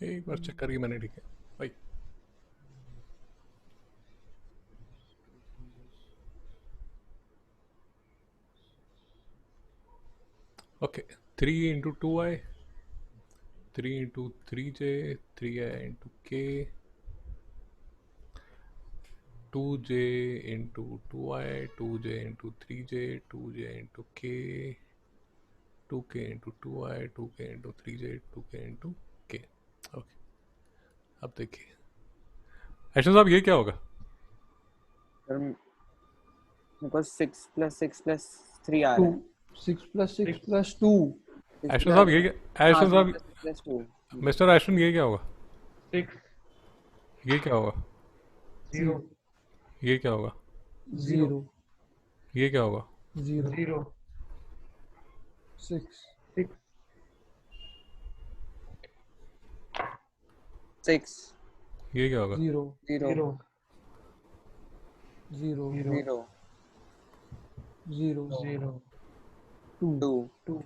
एक बार चेक करिए मैंने, ठीक है भाई। Okay, 3 × 2i, 3 × 3j, 3i × k, 2j × 2i, 2j × 3j, 2j × k, 2k × 2i, 2k × 3j, 2k × k। Okay, अब देखिए ऐशा साहब ये क्या होगा? सर मेरे को 6 + 6 + 3 आ टू रहा है। 6 + 6 + 2 ऐशा साहब ये क्या? ऐशा हाँ, साहब, 6 + 2 मिस्टर ऐशन ये क्या होगा? 6 ये क्या होगा? 0 ये क्या होगा? 0 ये क्या होगा? 0 0 6 6 6 ये क्या होगा? 0 0 0 0 0 0 2 2 2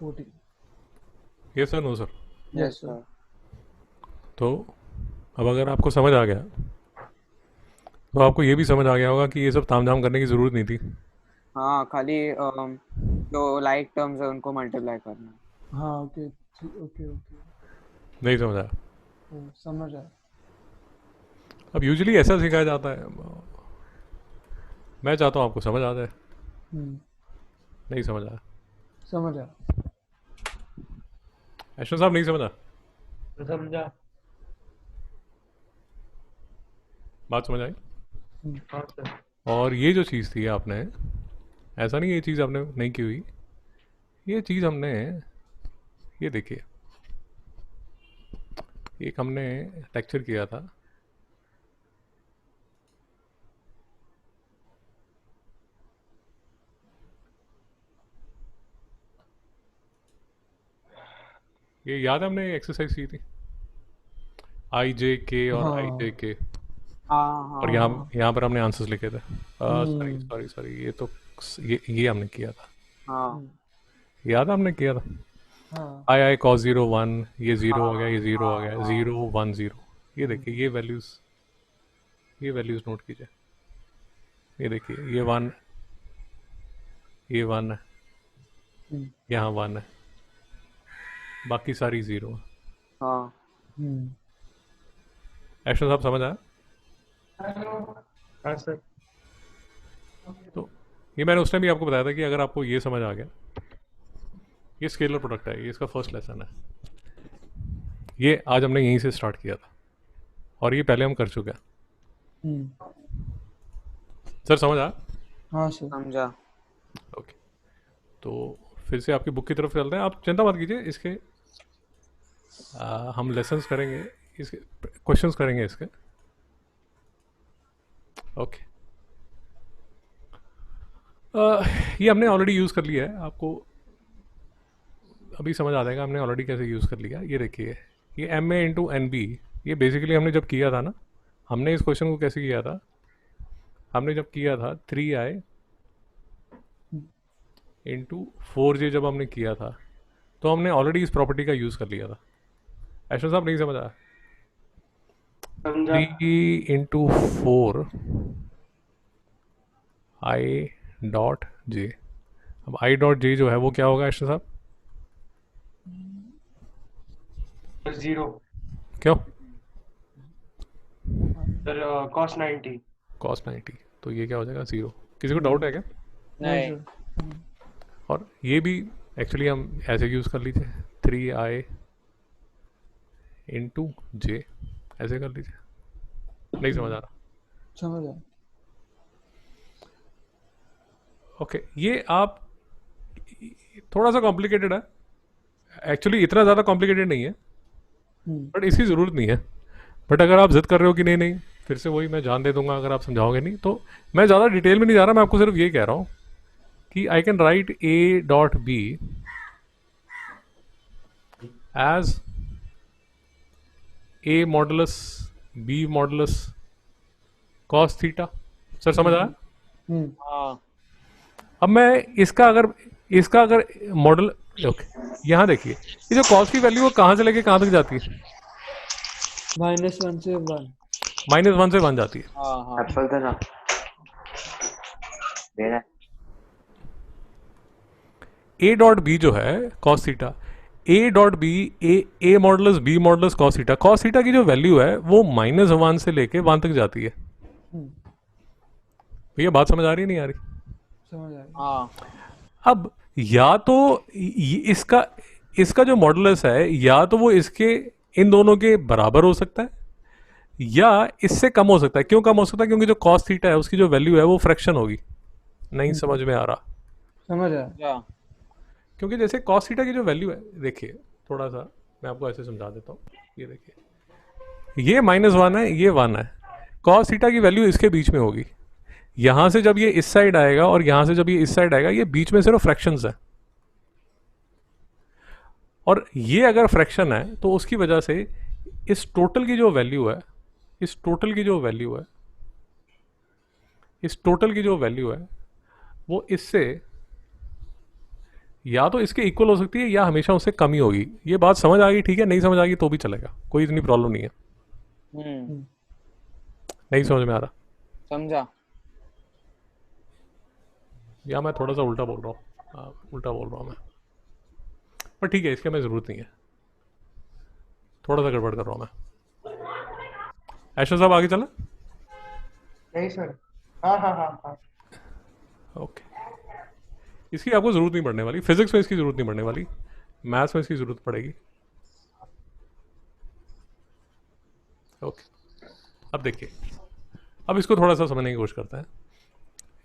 40 ये sir, no sir. Yes sir. Sir. तो अब अगर आपको समझ आ गया तो आपको ये भी समझ आ गया होगा कि ये सब तामझाम करने की ज़रूरत नहीं थी। हाँ, खाली जो लाइक टर्म्स है उनको मल्टीप्लाई करना है। हाँ ओके ओके ओके नहीं समझ आया? समझ आया। अब यूजुअली ऐसा सिखाया जाता है, मैं चाहता हूँ आपको समझ आ जाए। नहीं समझ आया? समझ आया। ऐश्वर्य साहब नहीं समझा? तो समझा। बात समझ आई? हाँ सर। और ये जो चीज़ थी आपने, ऐसा नहीं ये चीज़ आपने नहीं की हुई, ये चीज़ हमने, ये देखिए एक हमने लेक्चर किया था, ये याद है हमने एक्सरसाइज की थी, IJK और हाँ IJK, हाँ और हाँ यहाँ पर हमने आंसर्स लिखे थे। सॉरी हम्म, सॉरी सॉरी, ये तो ये हमने किया था, हाँ याद है हमने किया था। हाँ I cos 0 1, ये ज़ीरो हो गया, ये ज़ीरो हो हाँ गया, हाँ 0 1 0। ये देखिए ये वैल्यूज़ नोट कीजिए। ये देखिए ये 1, ये 1 है, हम्म, यहाँ 1 है, बाकी सारी 0 है। हाँ एक्शन साहब समझ आया? हाँ सर। तो ये मैंने उस टाइम भी आपको बताया था कि अगर आपको ये समझ आ गया, ये स्केलर प्रोडक्ट है, ये इसका फर्स्ट लेसन है, ये आज हमने यहीं से स्टार्ट किया था और ये पहले हम कर चुके हैं। सर समझ आया? हाँ सर। समझा। ओके, तो फिर से आपकी बुक की तरफ चलते हैं। आप चिंता मत कीजिए, इसके हम लेसन्स करेंगे, इसके क्वेश्चंस करेंगे इसके। ओके, ये हमने ऑलरेडी यूज़ कर लिया है, आपको अभी समझ आ जाएगा हमने ऑलरेडी कैसे यूज़ कर लिया। ये देखिए, ये M A into N B, ये बेसिकली हमने जब किया था ना, हमने इस क्वेश्चन को कैसे किया था, हमने जब किया था 3i इंटू 4j, जब हमने किया था तो हमने ऑलरेडी इस प्रॉपर्टी का यूज़ कर लिया था। ऐशो साहब नहीं समझ आया? समझा। 3 इंटू 4 आई डॉट जे। अब आई डॉट जे जो है वो क्या होगा ऐशो साहब? 0 क्यों? Sir cos 90। कॉस 90, तो ये क्या हो जाएगा? 0। किसी को डाउट है क्या? नहीं। सर। और ये भी एक्चुअली हम ऐसे यूज़ कर लीजिए, 3i इंटू जे, ऐसे कर लीजिए। नहीं समझ आ रहा? समझ आया। ओके, ये आप थोड़ा सा कॉम्प्लिकेटेड है एक्चुअली, इतना ज़्यादा कॉम्प्लिकेटेड नहीं है, बट इसकी ज़रूरत नहीं है। बट अगर आप जिद कर रहे हो कि नहीं नहीं, फिर से वही मैं जान दे दूंगा अगर आप समझाओगे नहीं, तो मैं ज़्यादा डिटेल में नहीं जा रहा, मैं आपको सिर्फ ये कह रहा हूँ कि I can write A dot B as A modulus B modulus cos theta. Sir समझ आया? हाँ। अब मैं इसका अगर मॉडल, ओके, यहाँ देखिए, ये जो कॉस की वैल्यू वो कहाँ से लेके कहाँ तक जाती है? -1 से 1। -1 से 1 जाती है। हाँ हाँ। एप्पल था ना, दे रहा है। ए डॉट बी जो है cos theta, A dot B A modulus B modulus cos theta, cos theta की जो वैल्यू है वो -1 से लेके 1 तक जाती है। भैया बात समझ आ रही है नहीं आ रही? समझ आया। हाँ। अब या तो इसका जो मॉडुलस है, या तो वो इसके इन दोनों के बराबर हो सकता है या इससे कम हो सकता है। क्यों कम हो सकता है? क्योंकि जो कॉस थीटा है उसकी जो वैल्यू है वो फ्रैक्शन होगी। नहीं समझ में आ रहा? समझ आया। क्या? क्योंकि जैसे कॉस थीटा की जो वैल्यू है, देखिए थोड़ा सा मैं आपको ऐसे समझा देता हूँ। ये देखिए, ये -1 है, ये 1 है, कॉस थीटा की वैल्यू इसके बीच में होगी। यहाँ से जब ये इस साइड आएगा और यहाँ से जब ये इस साइड आएगा, ये बीच में सिर्फ फ्रैक्शंस है। और ये अगर फ्रैक्शन है तो उसकी वजह से इस टोटल की जो वैल्यू है, इस टोटल की जो वैल्यू है, इस टोटल की जो वैल्यू है वो इससे या तो इसके इक्वल हो सकती है या हमेशा उससे कम ही होगी। ये बात समझ आ गई? ठीक है, नहीं समझ आ गई तो भी चलेगा, कोई इतनी प्रॉब्लम नहीं है। नहीं समझ में आ रहा? समझा। या मैं थोड़ा सा उल्टा बोल रहा हूँ? हाँ, उल्टा बोल रहा हूँ मैं, पर ठीक है, इसके हमें ज़रूरत नहीं है, थोड़ा सा गड़बड़ कर रहा हूँ मैं। ऐशा साहब आगे चलें? नहीं सर। हाँ हाँ हाँ हाँ। ओके, इसकी आपको ज़रूरत नहीं पड़ने वाली, फिजिक्स में इसकी ज़रूरत नहीं पड़ने वाली, मैथ्स में इसकी ज़रूरत पड़ेगी। ओके, अब देखिए, अब इसको थोड़ा सा समझने की कोशिश करते हैं।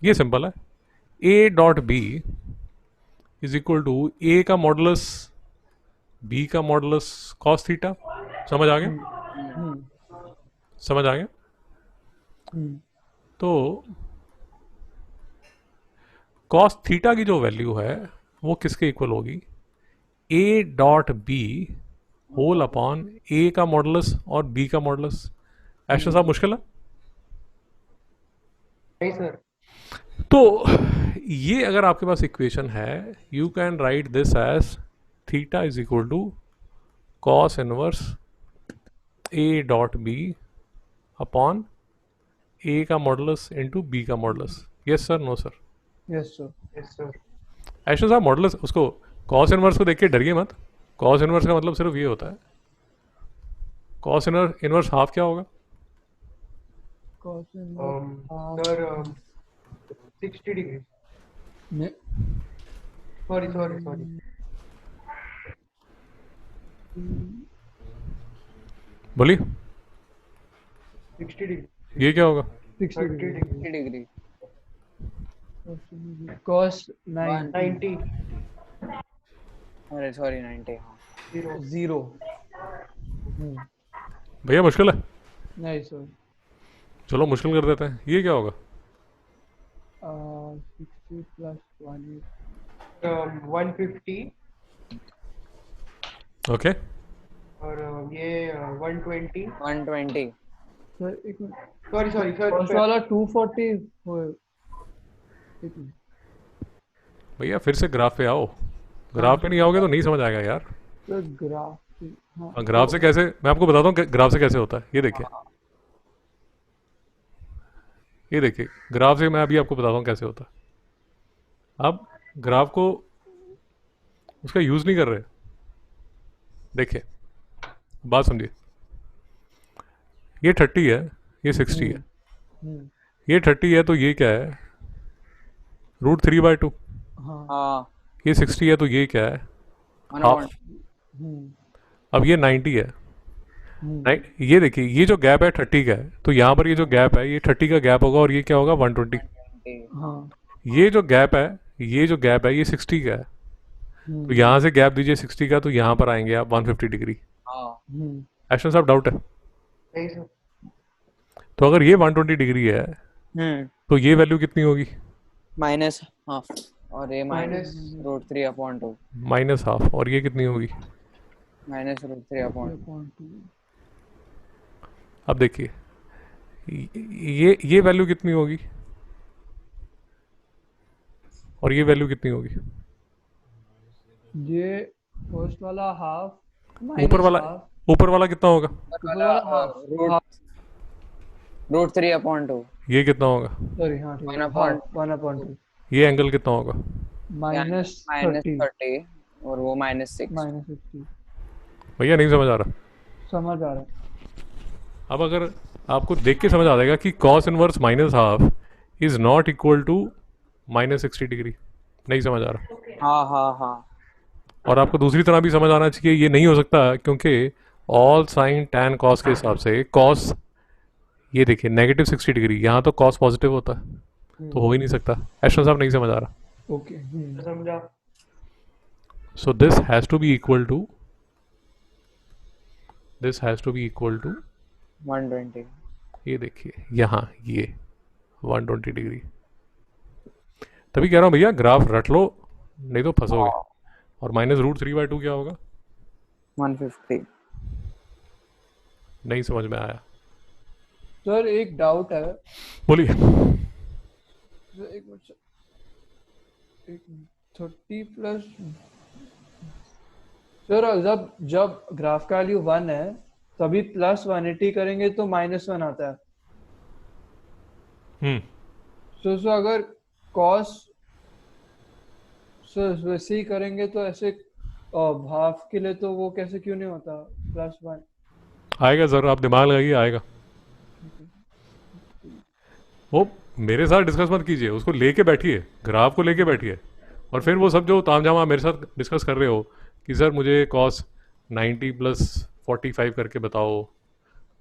ये सिंपल है, A dot B is equal to A का मॉडुलस बी का मॉडुलस कॉस थीटा। समझ आ गया? समझ आ गया? तो कॉस थीटा की जो वैल्यू है वो किसके इक्वल होगी? A dot B whole upon A का मॉडुलस और बी का मॉडुलस। ऐशा साहब मुश्किल है? नहीं सर। तो ये अगर आपके पास इक्वेशन है, you can write this as theta is equal to cos inverse A dot B upon A का मॉडुलस इंटू बी का modulus. Yes sir, no sir? Yes sir. Yes sir. Aisha साहब मॉडुलस, उसको कॉस इनवर्स को देख के डरिए मत। Cos inverse का मतलब सिर्फ ये होता है, कॉस इनवर्स हाफ क्या होगा? cos sir 60 degree. ने- सॉरी सॉरी सॉरी बोलिए 60 डिग्री ये क्या होगा? 60 30 डिग्री डिग्री डिग्री cos 9 90 अरे सॉरी 90 हाँ 0 0 भैया मुश्किल है, नहीं सर चलो मुश्किल कर देते हैं। ये क्या होगा? 60 प्लस 1 150 ओके और ये 120 120 सर एक minute sorry sorry first sir वाला 240 हो एक मिनट भैया फिर से ग्राफ पे आओ, ग्राफ पे नहीं आओगे तो नहीं समझ आएगा यार। सर ग्राफ हाँ हाँ, ग्राफ से कैसे, मैं आपको बताता हूँ कि ग्राफ से कैसे होता है। ये देखिए, ये देखिए ग्राफ से मैं अभी आपको बताता हूँ कैसे होता है। आप ग्राफ को उसका यूज़ नहीं कर रहे, देखिए बात समझिए। ये 30 है, ये 60 है, हम्म, ये 30 है तो ये क्या है, √3/2। हाँ हाँ ये 60 है तो ये क्या है, 1 हाफ। upon हम्म, अब ये 90 है, हम्म, ये देखिए ये जो गैप है 30 का है, तो यहाँ पर ये जो गैप है ये 30 का गैप होगा और ये क्या होगा 120। 120 हाँ ये जो गैप है, ये जो गैप है ये 60 का है, तो यहाँ से गैप दीजिए 60 का, तो यहाँ पर आएंगे आप 150 डिग्री। हाँ एशन साहब डाउट है? नहीं सर तो अगर ये 120 डिग्री है तो ये वैल्यू कितनी होगी? माइनस हाफ और ये माइनस √3/2 -½ और ये कितनी होगी? माइनस √3/2 अब देखिए ये वैल्यू कितनी होगी और ये वैल्यू कितनी होगी? ये फर्स्ट वाला हाफ ऊपर वाला, ऊपर वाला कितना होगा? √3/2 ये कितना होगा? सॉरी हाँ ठीक है 1/2 ये एंगल कितना होगा? -30 -30 और वो -6 -60 भैया नहीं समझ आ रहा। समझ आ रहा है अब अगर आपको देख के समझ आ जाएगा कि cos inverse -½ is not equal to -60 degree. नहीं समझ आ रहा। हाँ हाँ हाँ और आपको दूसरी तरह भी समझ आना चाहिए, ये नहीं हो सकता क्योंकि ऑल साइन tan cos के हिसाब से cos, ये देखिए -60 डिग्री, यहाँ तो cos पॉजिटिव होता है, तो हो ही नहीं सकता। एशन साहब नहीं समझ आ रहा। ओके समझा so this has to be equal to, this has to be equal to, 120 ये देखिए यहाँ ये 120 डिग्री। तभी कह रहा हूँ भैया ग्राफ रट लो नहीं तो फंसोगे। और -√3/2 क्या होगा? 150 नहीं समझ में आया, सर एक डाउट है बोलिए। सर, एक मिनट सर, एक 30 प्लस सर जब जब ग्राफ का वैल्यू 1 है तभी प्लस 180 करेंगे तो -1 आता है। सो अगर कॉस सर वैसे ही करेंगे तो ऐसे हाफ के लिए तो वो कैसे क्यों नहीं होता +1? आएगा सर, आप दिमाग लगाइए, आएगा। वो मेरे साथ डिस्कस मत कीजिए, उसको लेके बैठिए, ग्राफ को लेके बैठिए, और फिर वो सब जो तामझाम आप मेरे साथ डिस्कस कर रहे हो कि सर मुझे cos 90 + 45 करके बताओ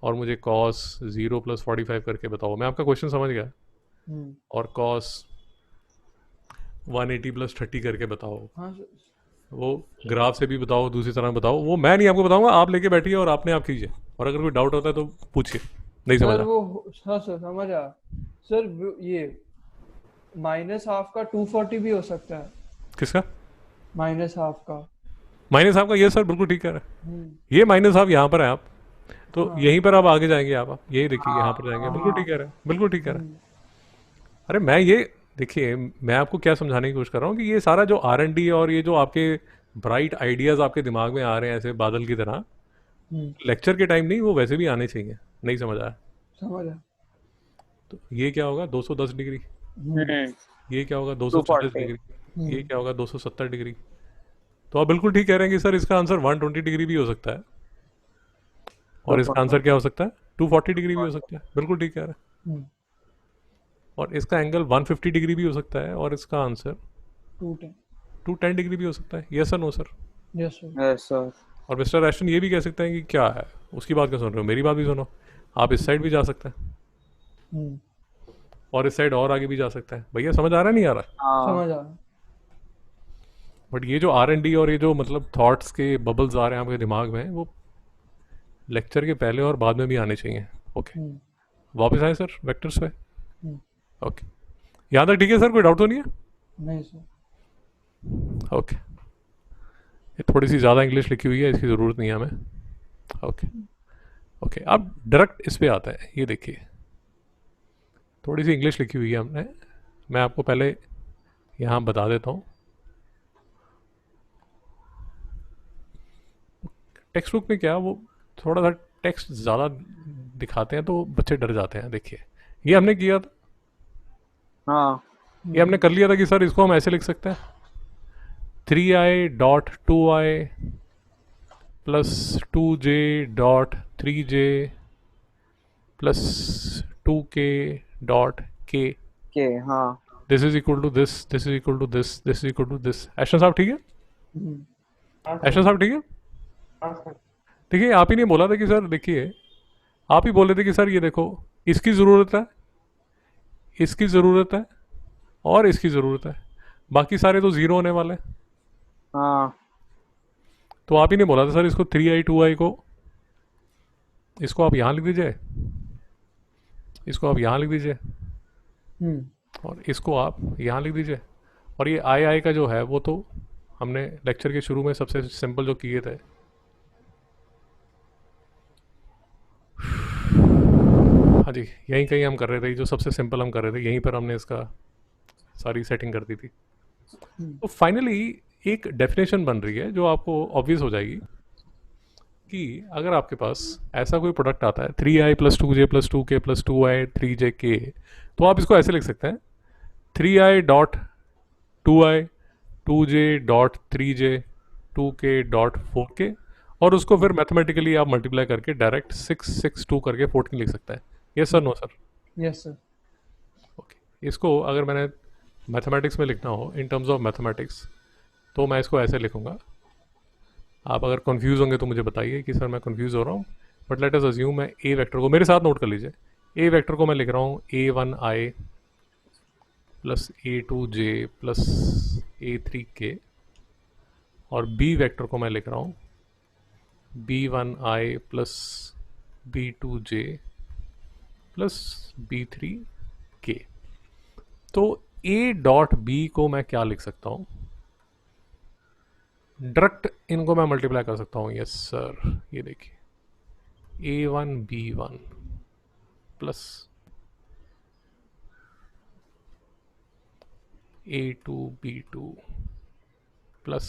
और मुझे cos 0 + 45 करके बताओ, मैं आपका क्वेश्चन समझ गया। और cos 180 + 30 करके बताओ, हाँ सर वो ग्राफ से भी बताओ, दूसरी तरह बताओ, वो मैं नहीं आपको बताऊंगा, आप लेके बैठिए और आपने आप कीजिए, और अगर कोई डाउट होता है तो पूछिए। नहीं सर समझा? वो हाँ सर समझ आ सर ये -½ का 240 भी हो सकता है। किसका -½ का -½ का? ये सर बिल्कुल ठीक कह रहे हैं। ये -½ यहाँ पर है, आप तो यहीं पर आप आगे जाएंगे, आप यही देखिए यहाँ पर जाएंगे, बिल्कुल ठीक कह रहे हैं, बिल्कुल ठीक कह रहे हैं। अरे मैं ये देखिए, मैं आपको क्या समझाने की कोशिश कर रहा हूँ कि ये सारा जो R&D और ये जो आपके ब्राइट आइडियाज़ आपके दिमाग में आ रहे हैं ऐसे बादल की तरह, लेक्चर के टाइम नहीं, वो वैसे भी आने चाहिए। नहीं समझ आया? समझ आ तो ये क्या होगा 210 डिग्री, ये क्या होगा 240 240 डिग्री, ये क्या होगा 270 डिग्री। तो आप बिल्कुल ठीक कह रहे हैं कि सर इसका आंसर 120 डिग्री भी हो सकता है, और इसका आंसर क्या हो सकता है 240 डिग्री भी हो सकता है, बिल्कुल ठीक कह रहे हैं। और इसका एंगल 150 डिग्री भी हो सकता है, और इसका आंसर 210. 210 डिग्री भी हो सकता है, yes sir no sir? Yes, sir. Yes sir. और मिस्टर एस्टन ये भी कह सकते हैं कि क्या है, उसकी बात क्यों सुन रहे हो, मेरी बात भी सुनो। आप इस साइड भी जा सकते हैं हम्म, और इस साइड और आगे भी जा सकते हैं। भैया समझ आ रहा है नहीं आ रहा? हाँ समझ आ रहा है। बट ये जो R&D और ये जो मतलब थॉट्स के बबल्स आ रहे हैं आपके दिमाग में, वो लेक्चर के पहले और बाद में भी आने चाहिए। ओके, हम्म, वापस आए सर वेक्टर्स पे। हम्म, ओके, यहाँ तक ठीक है सर, कोई डाउट तो नहीं नहीं सर। है? ओके, ये थोड़ी सी ज़्यादा इंग्लिश लिखी हुई है, इसकी ज़रूरत नहीं है हमें। ओके ओके, अब डायरेक्ट इस पे आता है, ये देखिए थोड़ी सी इंग्लिश लिखी हुई है हमने, मैं आपको पहले यहाँ बता देता हूँ। टेक्स्ट बुक में क्या वो थोड़ा सा टेक्स्ट ज़्यादा दिखाते हैं तो बच्चे डर जाते हैं। देखिए ये हमने किया था, हाँ ये हमने कर लिया था कि सर इसको हम ऐसे लिख सकते हैं 3i.2i plus 2j dot 3j plus 2k dot k, के हाँ this is equal to this, this is equal to this, this is equal to this. ऐशा साहब ठीक है? हम्म, हाँ ऐशा सर। साहब ठीक है? हाँ सर। देखिए आप ही ने बोला था कि सर देखिए, आप ही बोले थे कि सर ये देखो इसकी ज़रूरत है, इसकी ज़रूरत है और इसकी ज़रूरत है, बाकी सारे तो ज़ीरो होने वाले हैं। हाँ तो आप ही ने बोला था सर इसको 3i 2i को, इसको आप यहाँ लिख दीजिए, इसको आप यहाँ लिख दीजिए हम्म, और इसको आप यहाँ लिख दीजिए। और ये आई का जो है वो तो हमने लेक्चर के शुरू में सबसे सिंपल जो किए थे, हाँ जी यहीं कहीं हम कर रहे थे, जो सबसे सिंपल हम कर रहे थे यहीं पर हमने इसका सारी सेटिंग कर दी थी। तो फाइनली एक डेफिनेशन बन रही है जो आपको ऑब्वियस हो जाएगी कि अगर आपके पास ऐसा कोई प्रोडक्ट आता है 3i plus 2j plus 2k plus 2i 3j k, तो आप इसको ऐसे लिख सकते हैं 3i dot 2i 2j dot 3j 2k dot 4k, और उसको फिर मैथमेटिकली आप मल्टीप्लाई करके डायरेक्ट 662 करके 14 लिख सकते हैं। Yes sir no sir? Yes sir. Okay, इसको अगर मैंने मैथमेटिक्स में लिखना हो इन टर्म्स ऑफ मैथमेटिक्स तो मैं इसको ऐसे लिखूंगा। आप अगर कंफ्यूज होंगे तो मुझे बताइए कि सर मैं कंफ्यूज हो रहा हूँ, बट लेट अस अज्यूम मैं ए वेक्टर को, मेरे साथ नोट कर लीजिए, ए वेक्टर को मैं लिख रहा हूँ a1i plus a2j plus a3k, और बी वेक्टर को मैं लिख रहा हूँ b1i plus b2j plus b3k। तो a डॉट बी को मैं क्या लिख सकता हूँ? डायरेक्ट इनको मैं मल्टीप्लाई कर सकता हूँ। यस सर, ये देखिए a1b1 plus a2b2 plus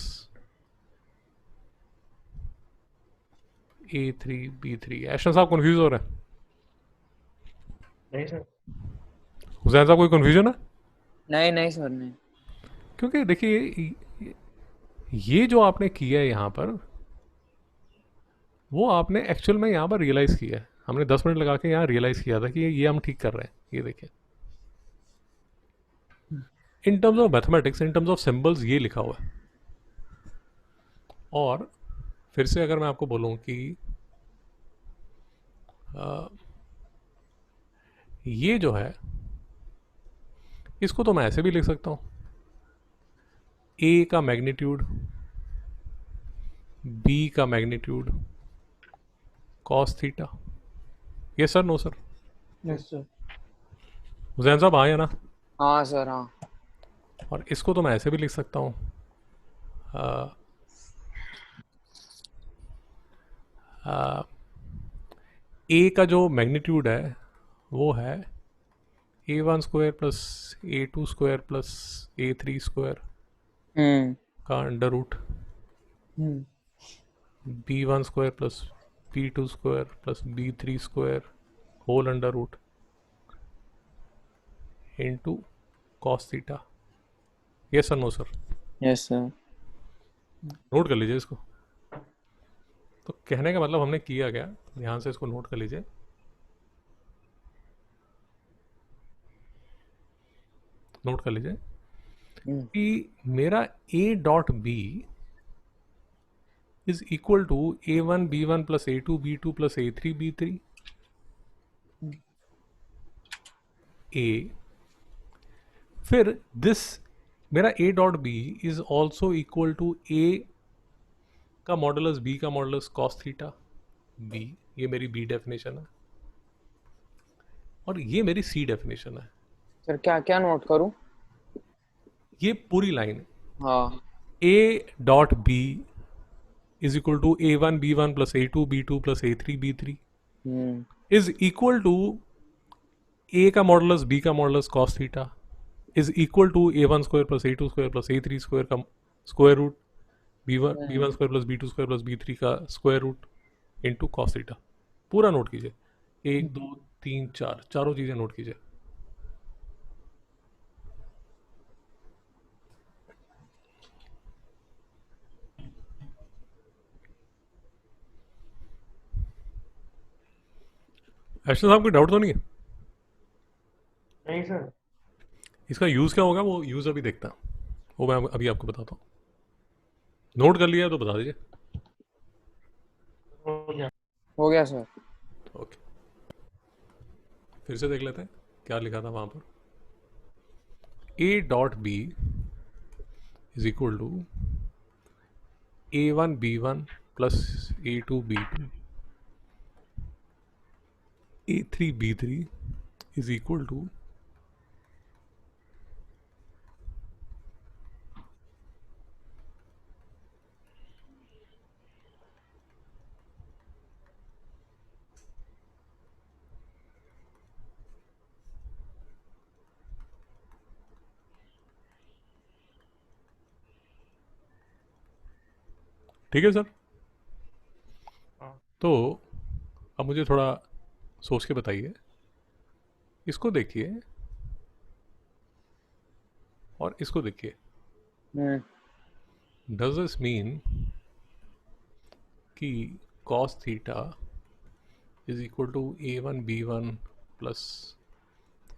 a3b3। ऐशा साहब कंफ्यूज हो रहे हैं? नहीं सर। हुसैन साहब कोई कंफ्यूजन है? नहीं नहीं सर नहीं। क्योंकि देखिए ये जो आपने किया है यहाँ पर, वो आपने एक्चुअल में यहाँ पर रियलाइज़ किया है। हमने 10 मिनट लगा के यहाँ रियलाइज़ किया था कि ये हम ठीक कर रहे हैं। ये देखिए in terms of mathematics, in terms of symbols ये लिखा हुआ है। और फिर से अगर मैं आपको बोलूँ कि ये जो है इसको तो मैं ऐसे भी लिख सकता हूँ, ए का मैग्नीट्यूड बी का magnitude cos theta. Yes sir no sir? Yes sir. Hussain sahab हाँ या ना? हाँ सर हाँ। और इसको तो मैं ऐसे भी लिख सकता हूँ, ए का जो मैग्नीट्यूड है वो है a1 square plus a2 square plus a3 square का under root, hmm, b1 square plus b2 square plus b3 square whole under root into cos theta. Yes sir no sir? Yes sir. Note कर लीजिए इसको। तो कहने का मतलब हमने किया क्या, ध्यान से इसको नोट कर लीजिए। नोट कर लीजिए, कि मेरा A dot B is equal to A1 B1 plus A2 B2 plus A3 B3 A, फिर दिस मेरा A dot B is also equal to A का मॉडुलस बी का मॉडुलस कॉस थीटा बी, ये मेरी बी डेफिनेशन है और ये मेरी सी डेफिनेशन है। सर क्या क्या नोट करूं? ये पूरी लाइन हाँ A dot B is equal to A1 B1 plus A2 B2 plus A3 B3 is equal to A का मॉडुलस बी का modulus cos theta is equal to A1 square plus A2 square plus A3 square का square root B1 square plus B2 square plus B3 का square root into cos theta. पूरा note कीजिए, 1 2 3 4 चारों चीज़ें note कीजिए। ऐसा साहब कोई डाउट तो नहीं है? नहीं सर। इसका यूज़ क्या होगा वो यूज़ अभी देखता हूँ, वो मैं अभी आपको बताता हूँ। नोट कर लिया तो बता दीजिए। हो गया सर। ओके, फिर से देख लेते हैं क्या लिखा था वहाँ पर। A dot B is equal to A1 B1 plus A2 B2 A3 B3 is equal to ठीक है सर। हाँ। तो अब मुझे थोड़ा सोच के बताइए, इसको देखिए और इसको देखिए। डज दिस मीन कि cos theta is equal to A1 B1 plus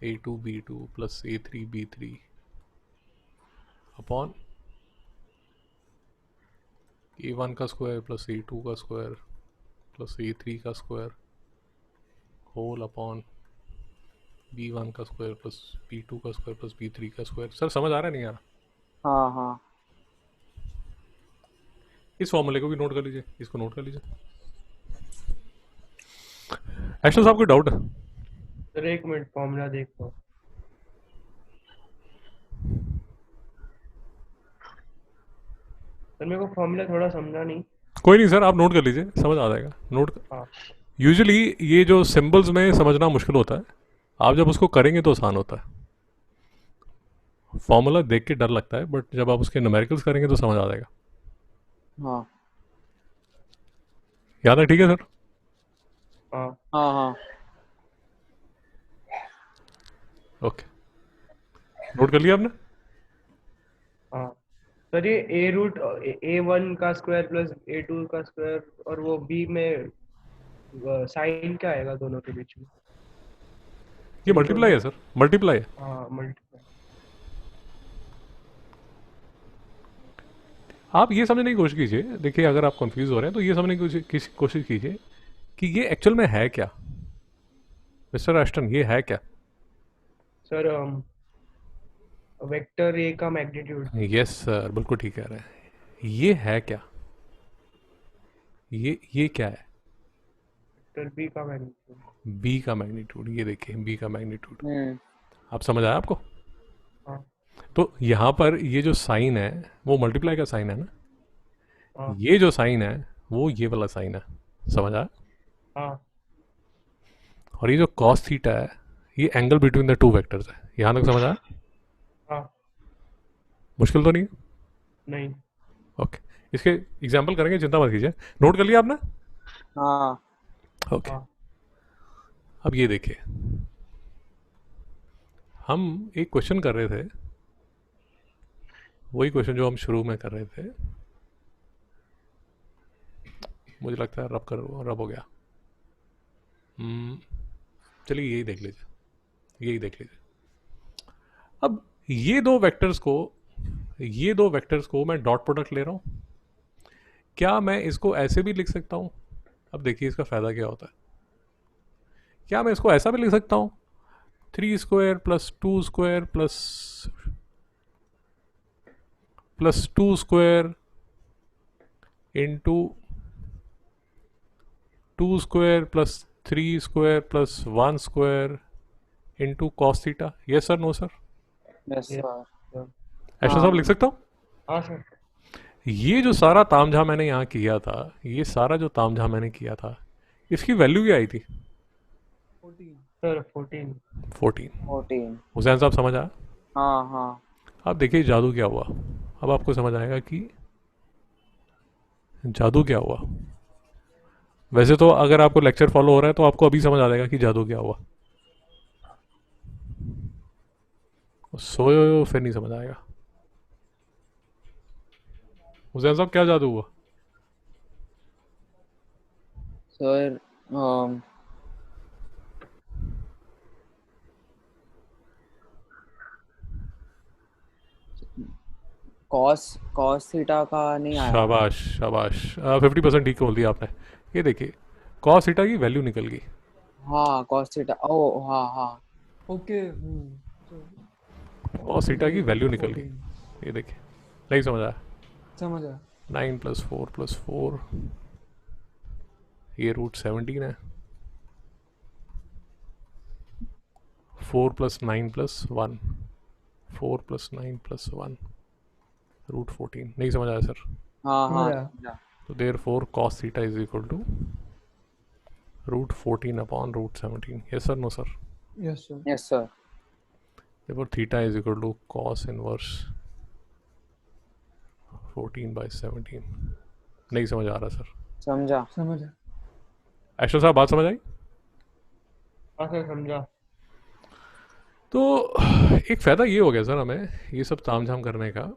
A2 B2 plus A3 B3 upon A1 का स्क्वायर प्लस A2 का स्क्वायर प्लस A3 का स्क्वायर होल अपॉन B1 का स्क्वायर प्लस B2 का square plus B3 का square. Sir समझ आ रहा है नहीं आ रहा? हाँ हाँ इस फॉर्मूले को भी नोट कर लीजिए, इसको नोट कर लीजिए। एक्शन साहब कोई डाउट है? सर एक मिनट फॉर्मूला देखता हूँ। सर मेरे को फॉर्मूला थोड़ा समझा नहीं। कोई नहीं सर, आप नोट कर लीजिए, समझ आ जाएगा। नोट हाँ यूजुअली ये जो सिंबल्स में समझना मुश्किल होता है, आप जब उसको करेंगे तो आसान होता है। फॉर्मूला देख के डर लगता है, बट जब आप उसके न्यूमेरिकल्स करेंगे तो समझ आ जाएगा। हाँ याद है? ठीक है सर। हाँ हाँ हाँ ओके, नोट कर लिया आपने? हाँ सर ये A1 का स्क्वायर प्लस A2 का स्क्वायर और वो B में साइन क्या आएगा दोनों के बीच में? ये मल्टीप्लाई है सर, मल्टीप्लाई है। हाँ मल्टीप्लाई। आप ये समझने की कोशिश कीजिए, देखिए अगर आप कंफ्यूज हो रहे हैं तो ये समझने की कोशिश कीजिए कि ये एक्चुअल में है क्या। मिस्टर एस्टन, ये है क्या? सर वेक्टर A का मैग्नीट्यूड। यस सर, बिल्कुल ठीक कह रहे हैं। ये है क्या? ये क्या है? वेक्टर B का मैग्नीट्यूड। बी का मैग्नीट्यूड। ये देखिए बी का मैग्नीट्यूड। हम्म आप समझ आया आपको? हाँ तो यहाँ पर ये जो साइन है वो मल्टीप्लाई का साइन है ना, हाँ ये जो साइन है वो ये वाला साइन है। समझ आया? हाँ और ये जो cos थीटा है ये angle between the two vectors है। यहाँ तक समझ आया? हाँ। मुश्किल तो नहीं? नहीं। ओके, इसके एग्जाम्पल करेंगे, चिंता मत कीजिए। नोट कर लिया आपने? हाँ ओके, हाँ अब ये देखिए, हम एक क्वेश्चन कर रहे थे, वही क्वेश्चन जो हम शुरू में कर रहे थे। मुझे लगता है रब हो गया। चलिए यही देख लीजिए। अब ये दो वेक्टर्स को ये दो वेक्टर्स को मैं डॉट प्रोडक्ट ले रहा हूँ, क्या मैं इसको ऐसे भी लिख सकता हूँ? अब देखिए इसका फ़ायदा क्या होता है। क्या मैं इसको ऐसा भी लिख सकता हूँ, 3 square plus 2 square plus 2 square into 2 square plus 3 square plus 1 square into cos theta? Yes sir, no sir? Yes Yes, sir. sir. ऐसा सब लिख सकता हूँ? हाँ सर। ये जो सारा तामझाम मैंने यहाँ किया था, ये सारा जो तामझाम मैंने किया था, इसकी वैल्यू क्या आई थी? 14। सर 14। 14। 14। हुसैन साहब समझ आया? हाँ हाँ। अब देखिए जादू क्या हुआ। अब आपको समझ आएगा कि जादू क्या हुआ। वैसे तो अगर आपको लेक्चर फॉलो हो रहा है तो आपको अभी समझ आ जाएगा कि जादू क्या हुआ। सोए हो फिर नहीं समझ आएगा। हुसैन साहब क्या जादू हुआ? सर कॉस कॉस थीटा का नहीं आया। शाबाश शाबाश, 50% ठीक बोल दिया आपने। ये देखिए कॉस थीटा की वैल्यू निकल गई। हाँ कॉस थीटा, ओ हाँ हाँ। ओके। कॉस थीटा की वैल्यू निकल 14। गई। ये देखिए, नहीं समझ आया? समझ आया। 9 + 4 + 4, ये √17 है। 4 + 9 + 1, 4 + 9 + 1, √14। नहीं समझ आया सर? हाँ समझ हाँ आया। समझा। तो therefore cos theta is equal to √14/√17। Yes sir, no sir? Yes sir. Yes sir. therefore theta is equal to cos inverse 14/17। नहीं समझ आ रहा सर? समझा। समझ आया। ऐशर साहब बात समझ आई? हाँ सर समझा। तो एक फ़ायदा ये हो गया सर हमें ये सब तामझाम करने का,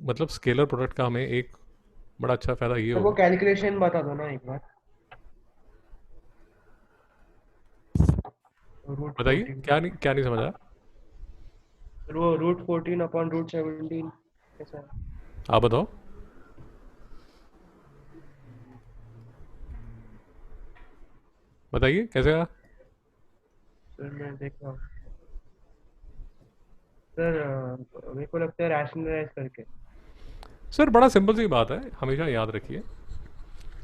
मतलब स्केलर प्रोडक्ट का हमें एक बड़ा अच्छा फ़ायदा ये सर हो वो गया। कैलकुलेशन बता दो ना एक बार। रूट बताइए 14। क्या नहीं समझ आया? वो √14/√17 कैसा है? आप बताओ। बताइए कैसे आया? सर मैं देख रहा हूँ। सर मेरे को लगता है रैशनलाइज करके। सर बड़ा सिंपल सी बात है, हमेशा याद रखिए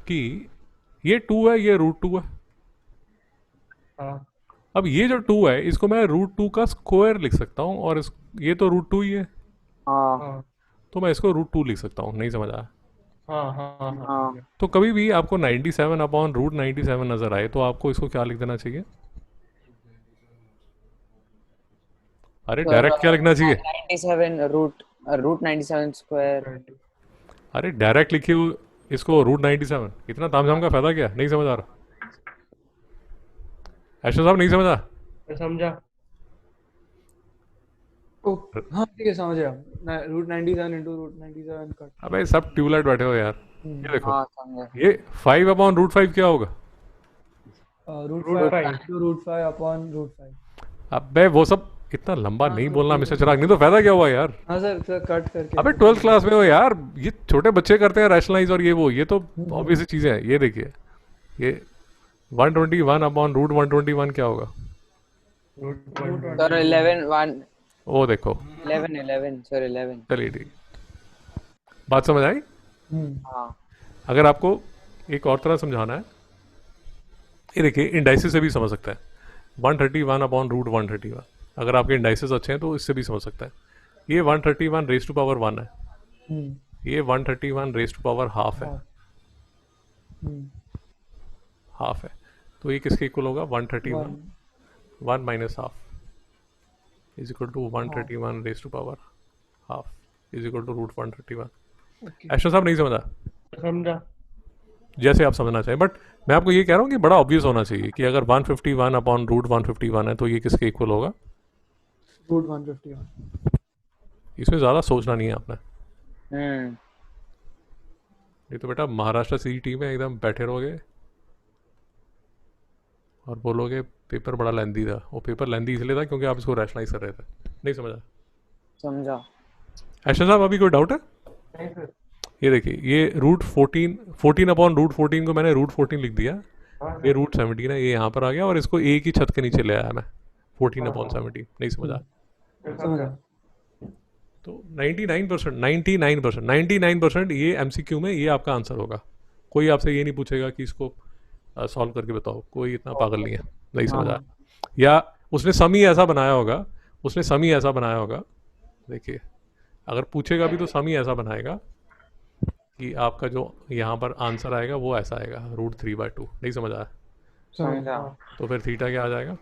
कि ये 2 है, ये √2 है। हाँ अब ये जो 2 है इसको मैं √2 का स्क्वायर लिख सकता हूँ, और ये तो √2 ही है, हाँ हाँ तो मैं इसको √2 लिख सकता हूँ। नहीं समझ आया? हाँ हाँ हाँ हाँ हाँ। समझा। तो कभी भी आपको 97/√97 नज़र आए तो आपको इसको क्या लिख देना चाहिए? अरे सर डायरेक्ट क्या लिखना चाहिए? 97 रूट 97 स्क्वायर। अरे डायरेक्ट लिखिए इसको √97। इतना तामझाम का फायदा क्या? नहीं समझ आ रहा? ऐशर साहब नहीं समझा? मैं समझा। ओ हाँ ठीक है, समझ गया। √97 इंटू √97 कट। अबे सब ट्यूबलाइट बैठे हो यार। ये देखो, हाँ समझा। ये 5/√5 क्या होगा? √5 √5। Into √5 upon √5। अबे वो सब इतना लंबा हाँ नहीं सर, बोलना ठीक मिस्टर है। चिराग, नहीं तो फायदा क्या हुआ यार? हाँ सर सर, कट करके अबे फिर 12th क्लास में हो यार, ये छोटे बच्चे करते हैं रैशनलाइज और ये तो ऑब्वियस हम्म। चीज़ें हैं। ये देखिए, ये 121/√121 क्या होगा? सर 11 1 वो देखो, 11 11 सर 11। चलिए ठीक, बात समझ आई? हाँ अगर आपको एक और तरह समझाना है, ये देखिए इंडाइसिस से भी समझ सकता है। 131/√131, अगर आपके इंडाइसिस अच्छे हैं तो इससे भी समझ सकता है। ये 131 रेज टू पावर 1 है, ये 131 रेज टू पावर हाफ है, हाफ है। तो ये किसके इक्वल होगा? 131 1 minus half is equal to 131 raise to power half is equal to √131। Okay. ऐशर साहब नहीं समझा? समझा। जैसे आप समझना चाहें, बट मैं आपको ये कह रहा हूँ कि बड़ा ऑब्वियस होना चाहिए कि अगर 151/√151 है तो ये किसके इक्वल होगा? √151। इसमें ज़्यादा सोचना नहीं है आपने। हम्म। ये तो बेटा महाराष्ट्र CET में एकदम बैठे रहोगे और बोलोगे पेपर बड़ा लेंदी था। वो पेपर लेंदी इसलिए था क्योंकि आप इसको रैशनलाइज कर रहे थे। नहीं समझा? समझा। ऐशा साहब अभी कोई डाउट है? नहीं सर। ये देखिए, ये √14 को मैंने √14 लिख दिया, हाँ ये सर। √17 है, ये यहाँ पर आ गया और इसको ए की छत के नीचे ले आया मैं, 14/17। नहीं समझा? समझ आया। तो 99% ये MCQ में ये आपका आंसर होगा। कोई आपसे ये नहीं पूछेगा कि इसको सॉल्व करके बताओ, कोई इतना पागल नहीं है। नहीं समझा? हाँ या उसने सम ही ऐसा बनाया होगा, देखिए, अगर पूछेगा भी तो सम ही ऐसा बनाएगा कि आपका जो यहाँ पर आंसर आएगा वो ऐसा आएगा, √3/2। नहीं समझ आया? समझ समझा। तो फिर थीटा क्या आ जाएगा?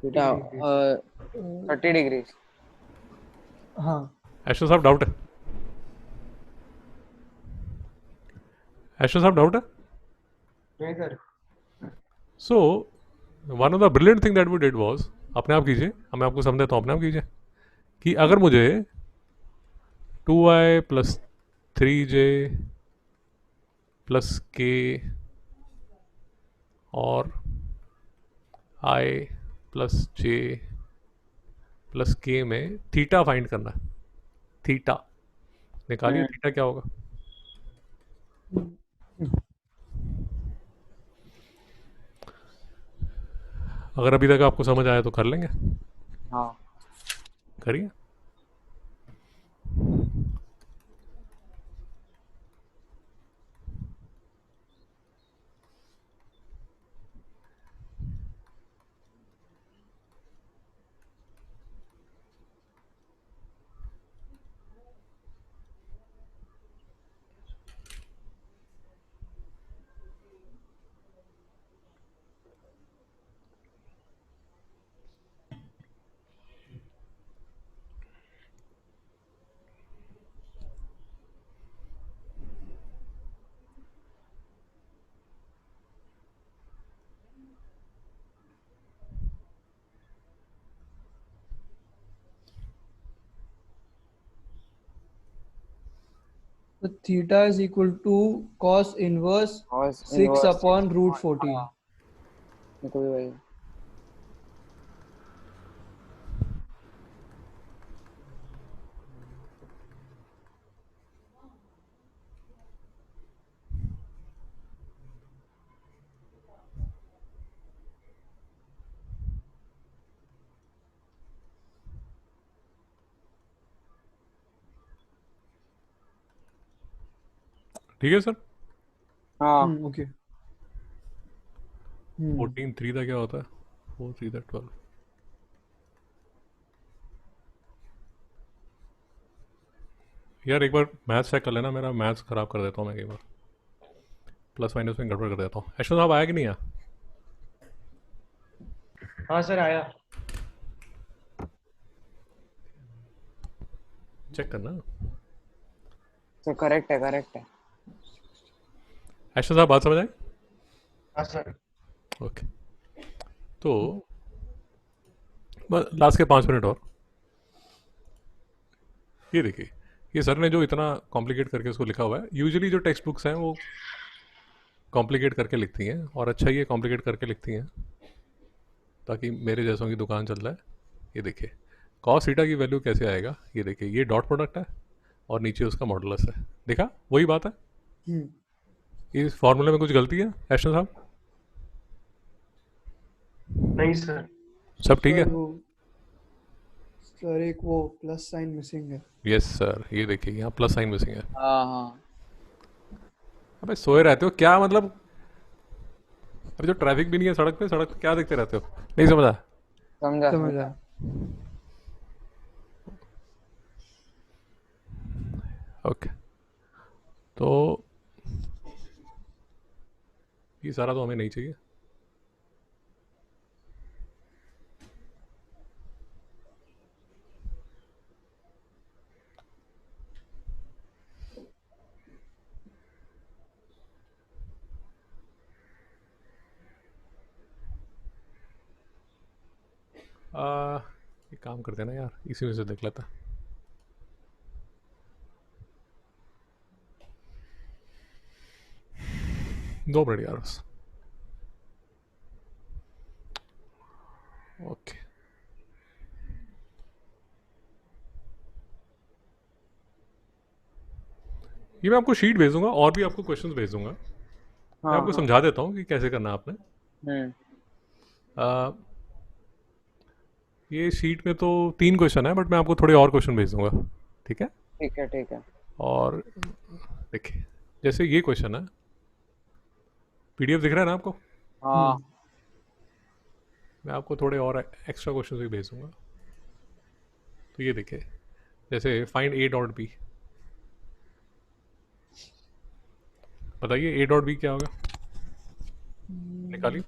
Theta 30 degree. हाँ ऐशो साहब डाउट है? ऐशो साहब डाउट है? नहीं सर। So one of the brilliant thing that we did was, अपने आप कीजिए, मैं आपको समझाता हूँ, अपने आप कीजिए, कि अगर मुझे 2i + 3j + k और i + j + k में थीटा फाइंड करना है, थीटा निकालिए, थीटा क्या होगा? अगर अभी तक आपको समझ आया तो कर लेंगे, हाँ करिए। तो theta is equal to cos inverse cos 6 inverse upon 6 √14। हाँ, ये कोई वही। ठीक है सर? हाँ ओके 14 3 का क्या होता है? 4 3 12। यार एक बार मैथ्स चेक कर लेना, मेरा मैथ्स खराब कर देता हूँ मैं कई बार, प्लस माइनस में गड़बड़ कर देता हूँ। ऐशो साहब आया कि नहीं आया? हाँ सर आया। चेक करना। तो करेक्ट है। ऐशो साहब बात समझ आई? हाँ सर। ओके, तो बस लास्ट के 5 मिनट और। ये देखिए, ये सर ने जो इतना कॉम्प्लिकेट करके उसको लिखा हुआ है, यूजुअली जो टेक्स्ट बुक्स हैं वो कॉम्प्लिकेट करके लिखती हैं, और अच्छा ये कॉम्प्लिकेट करके लिखती हैं ताकि मेरे जैसों की दुकान चल जाए। ये देखिए, कॉस थीटा की वैल्यू कैसे आएगा? ये देखिए, ये डॉट प्रोडक्ट है और नीचे उसका मॉडुलस है। देखा, वही बात है। इस फॉर्मूले में कुछ गलती है ऐशो साहब? नहीं सर। सब ठीक है? सर एक वो प्लस साइन मिसिंग है। यस सर, ये देखिए यहाँ प्लस साइन मिसिंग है। हाँ अबे सोए रहते हो क्या, मतलब अभी तो ट्रैफिक भी नहीं है सड़क पे, सड़क पे क्या देखते रहते हो? नहीं समझा? समझा समझ आया। ओके, तो ये सारा तो हमें नहीं चाहिए। ये काम करते हैं ना यार, इसी में से देख लेता। दो मिनट यार बस। ओके, ये मैं आपको शीट भेजूंगा और भी आपको क्वेश्चंस भेजूंगा। मैं हाँ आपको हाँ। समझा देता हूँ कि कैसे करना है आपने। आ, ये शीट में तो 3 क्वेश्चन है, बट मैं आपको थोड़े और क्वेश्चन भेज दूंगा, ठीक है? ठीक है ठीक है। और देखिए, जैसे ये क्वेश्चन है, पीडीएफ दिख रहा है ना आपको? हाँ मैं आपको थोड़े और एक्स्ट्रा क्वेश्चन भी भेजूंगा। तो ये देखिए, जैसे फाइंड ए डॉट बी। बताइए ए डॉट बी क्या होगा, निकालिए।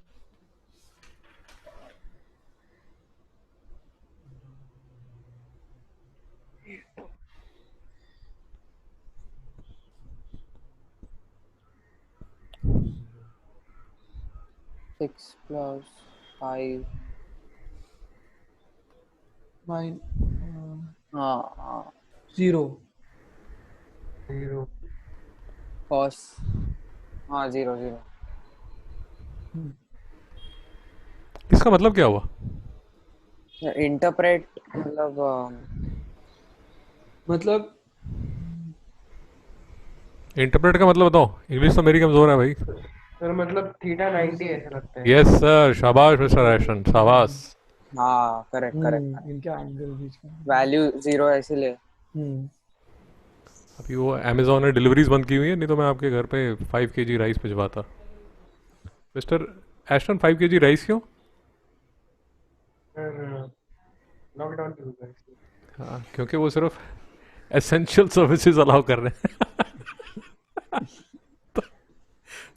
6 + 5। 9 हाँ 0 0 cos। हाँ 0 0। इसका मतलब क्या हुआ? इंटरप्रेट मतलब मतलब इंटरप्रेट का मतलब बताओ, इंग्लिश तो मेरी कमजोर है भाई। सर मतलब थीटा 90 ऐसा लगता है। यस सर, शाबाश मिस्टर एशन, शाबाश। हाँ करेक्ट करेक्ट। इनके एंगल बीच का। वैल्यू 0 है इसीलिए। अभी वो अमेजोन ने डिलीवरीज बंद की हुई है, नहीं तो मैं आपके घर पे 5 kg राइस भिजवाता। मिस्टर एस्टन, 5 kg राइस क्यों? लॉकडाउन की वजह से। हाँ, क्योंकि वो सिर्फ एसेंशियल सर्विसेज अलाउ कर रहे हैं। तो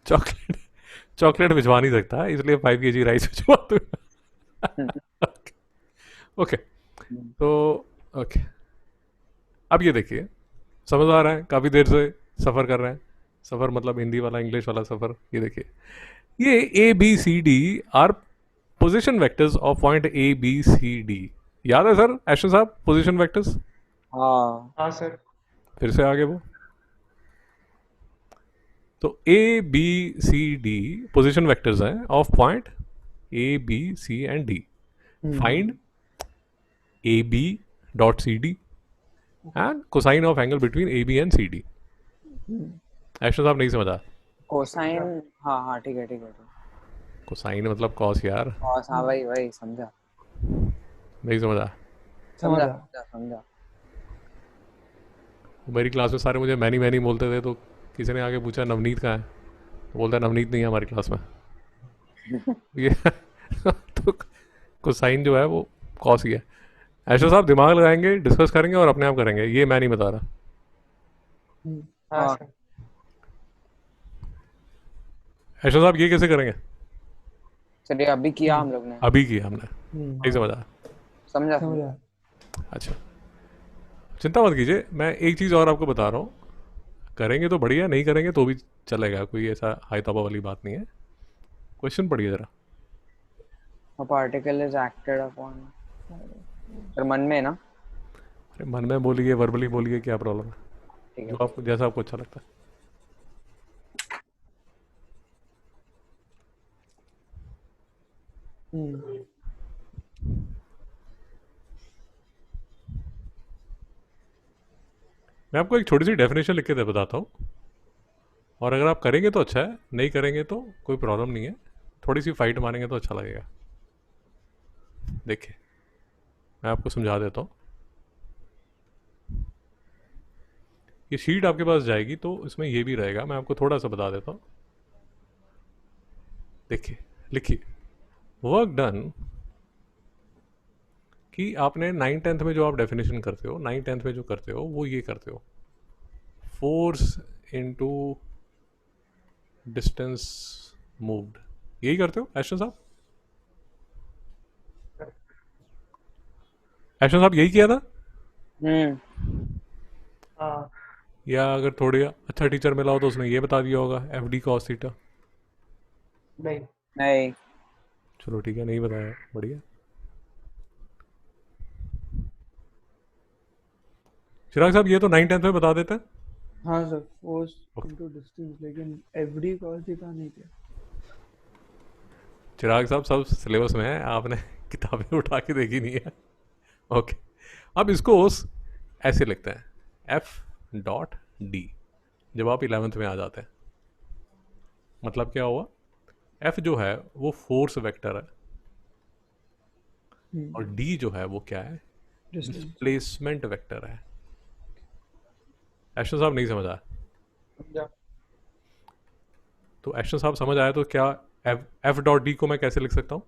चॉकलेट चॉकलेट भिजवा नहीं सकता, इसलिए 5 kg राइस भिजवा दूंगा। ओके, तो ओके, अब ये देखिए, समझ आ रहा है? काफ़ी देर से सफ़र कर रहे हैं। सफ़र मतलब हिंदी वाला, इंग्लिश वाला सफ़र। ये देखिए, ये A B C D are position vectors of point A B C D. याद है सर एशन साहब, पोजीशन वेक्टर्स? हाँ हाँ सर। फिर से आगे वो, तो A B C D position vectors हैं of point A B C and D. Find A B dot C D and cosine of angle between A B and C D. Eshan साहब नहीं समझा? कोसाइन। हाँ हाँ ठीक है ठीक है। कोसाइन मतलब कॉस यार, कॉस हाँ वही वही समझा नहीं समझा? समझा समझा। समझा समझा। मेरी क्लास में सारे मुझे मैनी मैनी बोलते थे, तो किसी ने आगे पूछा नवनीत कहाँ है, तो बोलता है नवनीत नहीं है हमारी क्लास में। ये तो कोसाइन जो है वो कॉस ही है। ऐशो साहब दिमाग लगाएंगे, डिस्कस करेंगे और अपने आप करेंगे, ये मैं नहीं बता रहा। हाँ हाँ। सर। ऐशो साहब ये कैसे करेंगे? चलिए अभी किया हम लोग ने। अभी किया हमने, नहीं समझा? समझा समझा। अच्छा, चिंता मत कीजिए, मैं एक चीज़ और आपको बता रहा हूँ। करेंगे तो बढ़िया, नहीं करेंगे तो भी चलेगा, कोई ऐसा हाई तौबा वाली बात नहीं है। क्वेश्चन पढ़िए ज़रा। A particle is acted upon। पर मन में ना। अरे मन में बोलिए, वर्बली बोलिए, क्या प्रॉब्लम है? ठीक जो है। आपको, जैसा आपको अच्छा लगता है। मैं आपको एक छोटी सी डेफिनेशन लिख के दे बताता हूँ, और अगर आप करेंगे तो अच्छा है, नहीं करेंगे तो कोई प्रॉब्लम नहीं है। थोड़ी सी फाइट मारेंगे तो अच्छा लगेगा। देखिए, मैं आपको समझा देता हूँ। ये शीट आपके पास जाएगी तो इसमें ये भी रहेगा, मैं आपको थोड़ा सा बता देता हूँ। देखिए, लिखिए, वर्क डन कि आपने 9th-10th में जो आप डेफिनेशन करते हो, 9th-10th में जो करते हो वो ये करते हो, फोर्स इनटू डिस्टेंस मूव्ड, यही करते हो एशन साहब? एशन साहब यही किया था? हाँ या अगर थोड़ी अच्छा टीचर मिला हो तो उसने ये बता दिया होगा, एफ डी कॉस थीटा? नहीं। नहीं। चलो ठीक है, नहीं बताया, बढ़िया। चिराग साहब ये तो 9th-10th में बता देते हैं। हाँ सर, फोर्स इनटू डिस्टेंस, लेकिन एफडी कॉस थीटा नहीं किया। चिराग साहब सब सिलेबस में है, आपने किताबें उठा के देखी नहीं है। ओके, अब इसको ऐसे लिखते हैं, एफ डॉट डी। जब आप 11th में आ जाते हैं। मतलब क्या हुआ, एफ जो है वो फोर्स वेक्टर है और डी जो है वो क्या है, डिस्प्लेसमेंट वेक्टर है। एशन साहब नहीं समझ आया? समझा। तो एशन साहब समझ आया तो क्या एफ डॉट डी को मैं कैसे लिख सकता हूँ?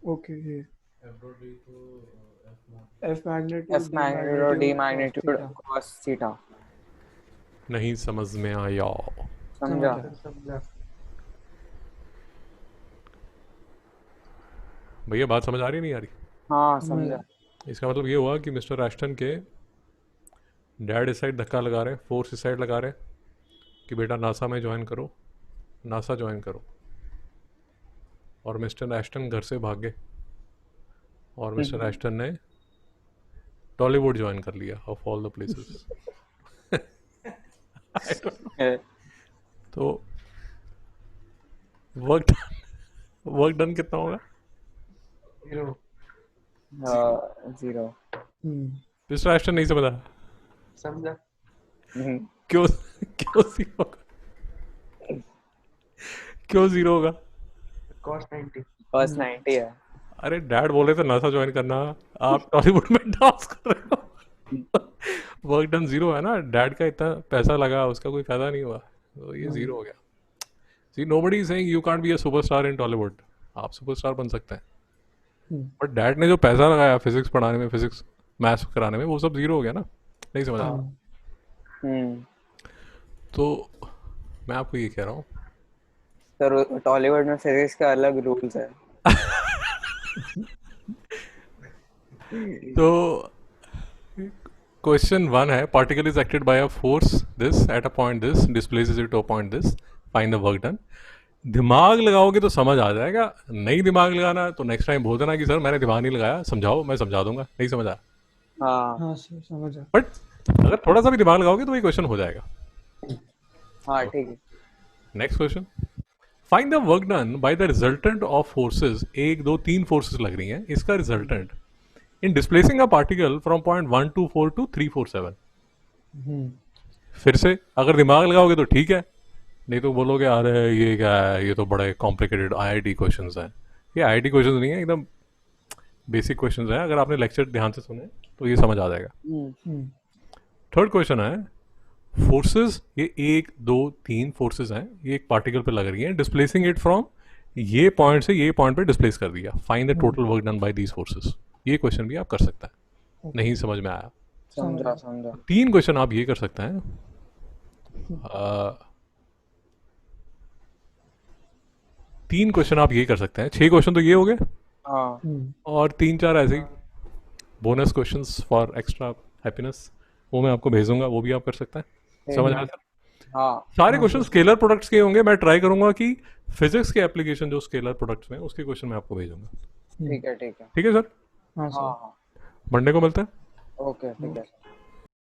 ओके ये एफ मैग्नीट्यूड एफ मैग्नीट्यूड और डी मैग्नीट्यूड cos थीटा। नहीं समझ में आया? समझा? समझा। भैया बात समझ आ रही नहीं आ रही? हाँ समझा। इसका मतलब ये हुआ कि मिस्टर एस्टन के डैड इस साइड धक्का लगा रहे हैं, फोर्स इस साइड लगा रहे हैं कि बेटा नासा में ज्वाइन करो, नासा ज्वाइन करो, और मिस्टर एस्टन घर से भाग गए और मिस्टर एस्टन ने टॉलीवुड ज्वाइन कर लिया ऑफ ऑल द प्लेसेस। तो वर्क डन कितना होगा? 0। 0। मिस्टर एस्टन नहीं समझा? समझा। क्यों क्यों 0 होगा? क्यों 0 होगा? cos 90। cos 90 है। अरे डैड बोले थे नासा ज्वाइन करना, आप टॉलीवुड में डांस कर रहे हो। वर्क डन 0 है ना, डैड का इतना पैसा लगा उसका कोई फायदा नहीं हुआ, तो ये 0 हो गया। See nobody is saying you can't be a superstar in Tollywood. आप सुपरस्टार बन सकते हैं, बट डैड ने जो पैसा लगाया फिजिक्स पढ़ाने में, फिजिक्स मैथ्स कराने में, वो सब 0 हो गया ना। नहीं समझ आया? तो मैं आपको ये कह रहा हूँ सर टॉलीवुड में फिजिक्स का अलग रूल्स है। तो क्वेश्चन 1 है, particle is acted by a force this at a point this, displaces it to a point this, find the work done. दिमाग लगाओगे तो समझ आ जाएगा, नहीं दिमाग लगाना तो नेक्स्ट टाइम बोल देना कि सर मैंने दिमाग नहीं लगाया, समझाओ, मैं समझा दूंगा। नहीं समझ आया? हाँ सर समझा। बट अगर थोड़ा सा भी दिमाग लगाओगे तो ये क्वेश्चन हो जाएगा। हाँ ठीक है। Next question, find the work done by the resultant of forces. 1 2 3 forces लग रही हैं, इसका resultant in displacing a particle from point 1 2 4 to 3 4 7। फिर से अगर दिमाग लगाओगे तो ठीक है, नहीं तो बोलोगे अरे ये क्या है, ये तो बड़े कॉम्प्लिकेटेड आईआईटी क्वेश्चंस हैं। ये आईआईटी क्वेश्चंस नहीं है, एकदम बेसिक क्वेश्चंस हैं। अगर आपने लेक्चर ध्यान से सुने तो ये समझ आ जाएगा। थर्ड क्वेश्चन है, फोर्सेस, ये 1 2 3 फोर्सेस हैं, ये एक पार्टिकल पे लग रही हैं, डिस्प्लेसिंग इट फ्रॉम ये पॉइंट से ये पॉइंट पे डिस्प्लेस कर दिया, find the total work done bye these forces. ये क्वेश्चन भी आप कर सकते हैं। नहीं समझ में आया? समझा समझा। 3 क्वेश्चन आप ये कर सकते हैं, 3 क्वेश्चन आप ये कर सकते हैं। 6 क्वेश्चन तो ये हो गए, हाँ और 3 4 ऐसे ही bonus questions for extra happiness, वो मैं आपको भेजूंगा, वो भी आप कर सकते हैं। समझ आया सर? हाँ सारे क्वेश्चन स्केलर प्रोडक्ट्स के होंगे। मैं ट्राई करूंगा कि फिजिक्स के एप्लीकेशन जो स्केलर प्रोडक्ट्स में, उसके क्वेश्चन मैं आपको भेजूंगा। ठीक है ठीक है। ठीक है सर, हाँ हाँ सर। हाँ मंडे को मिलते हैं। ओके ठीक है।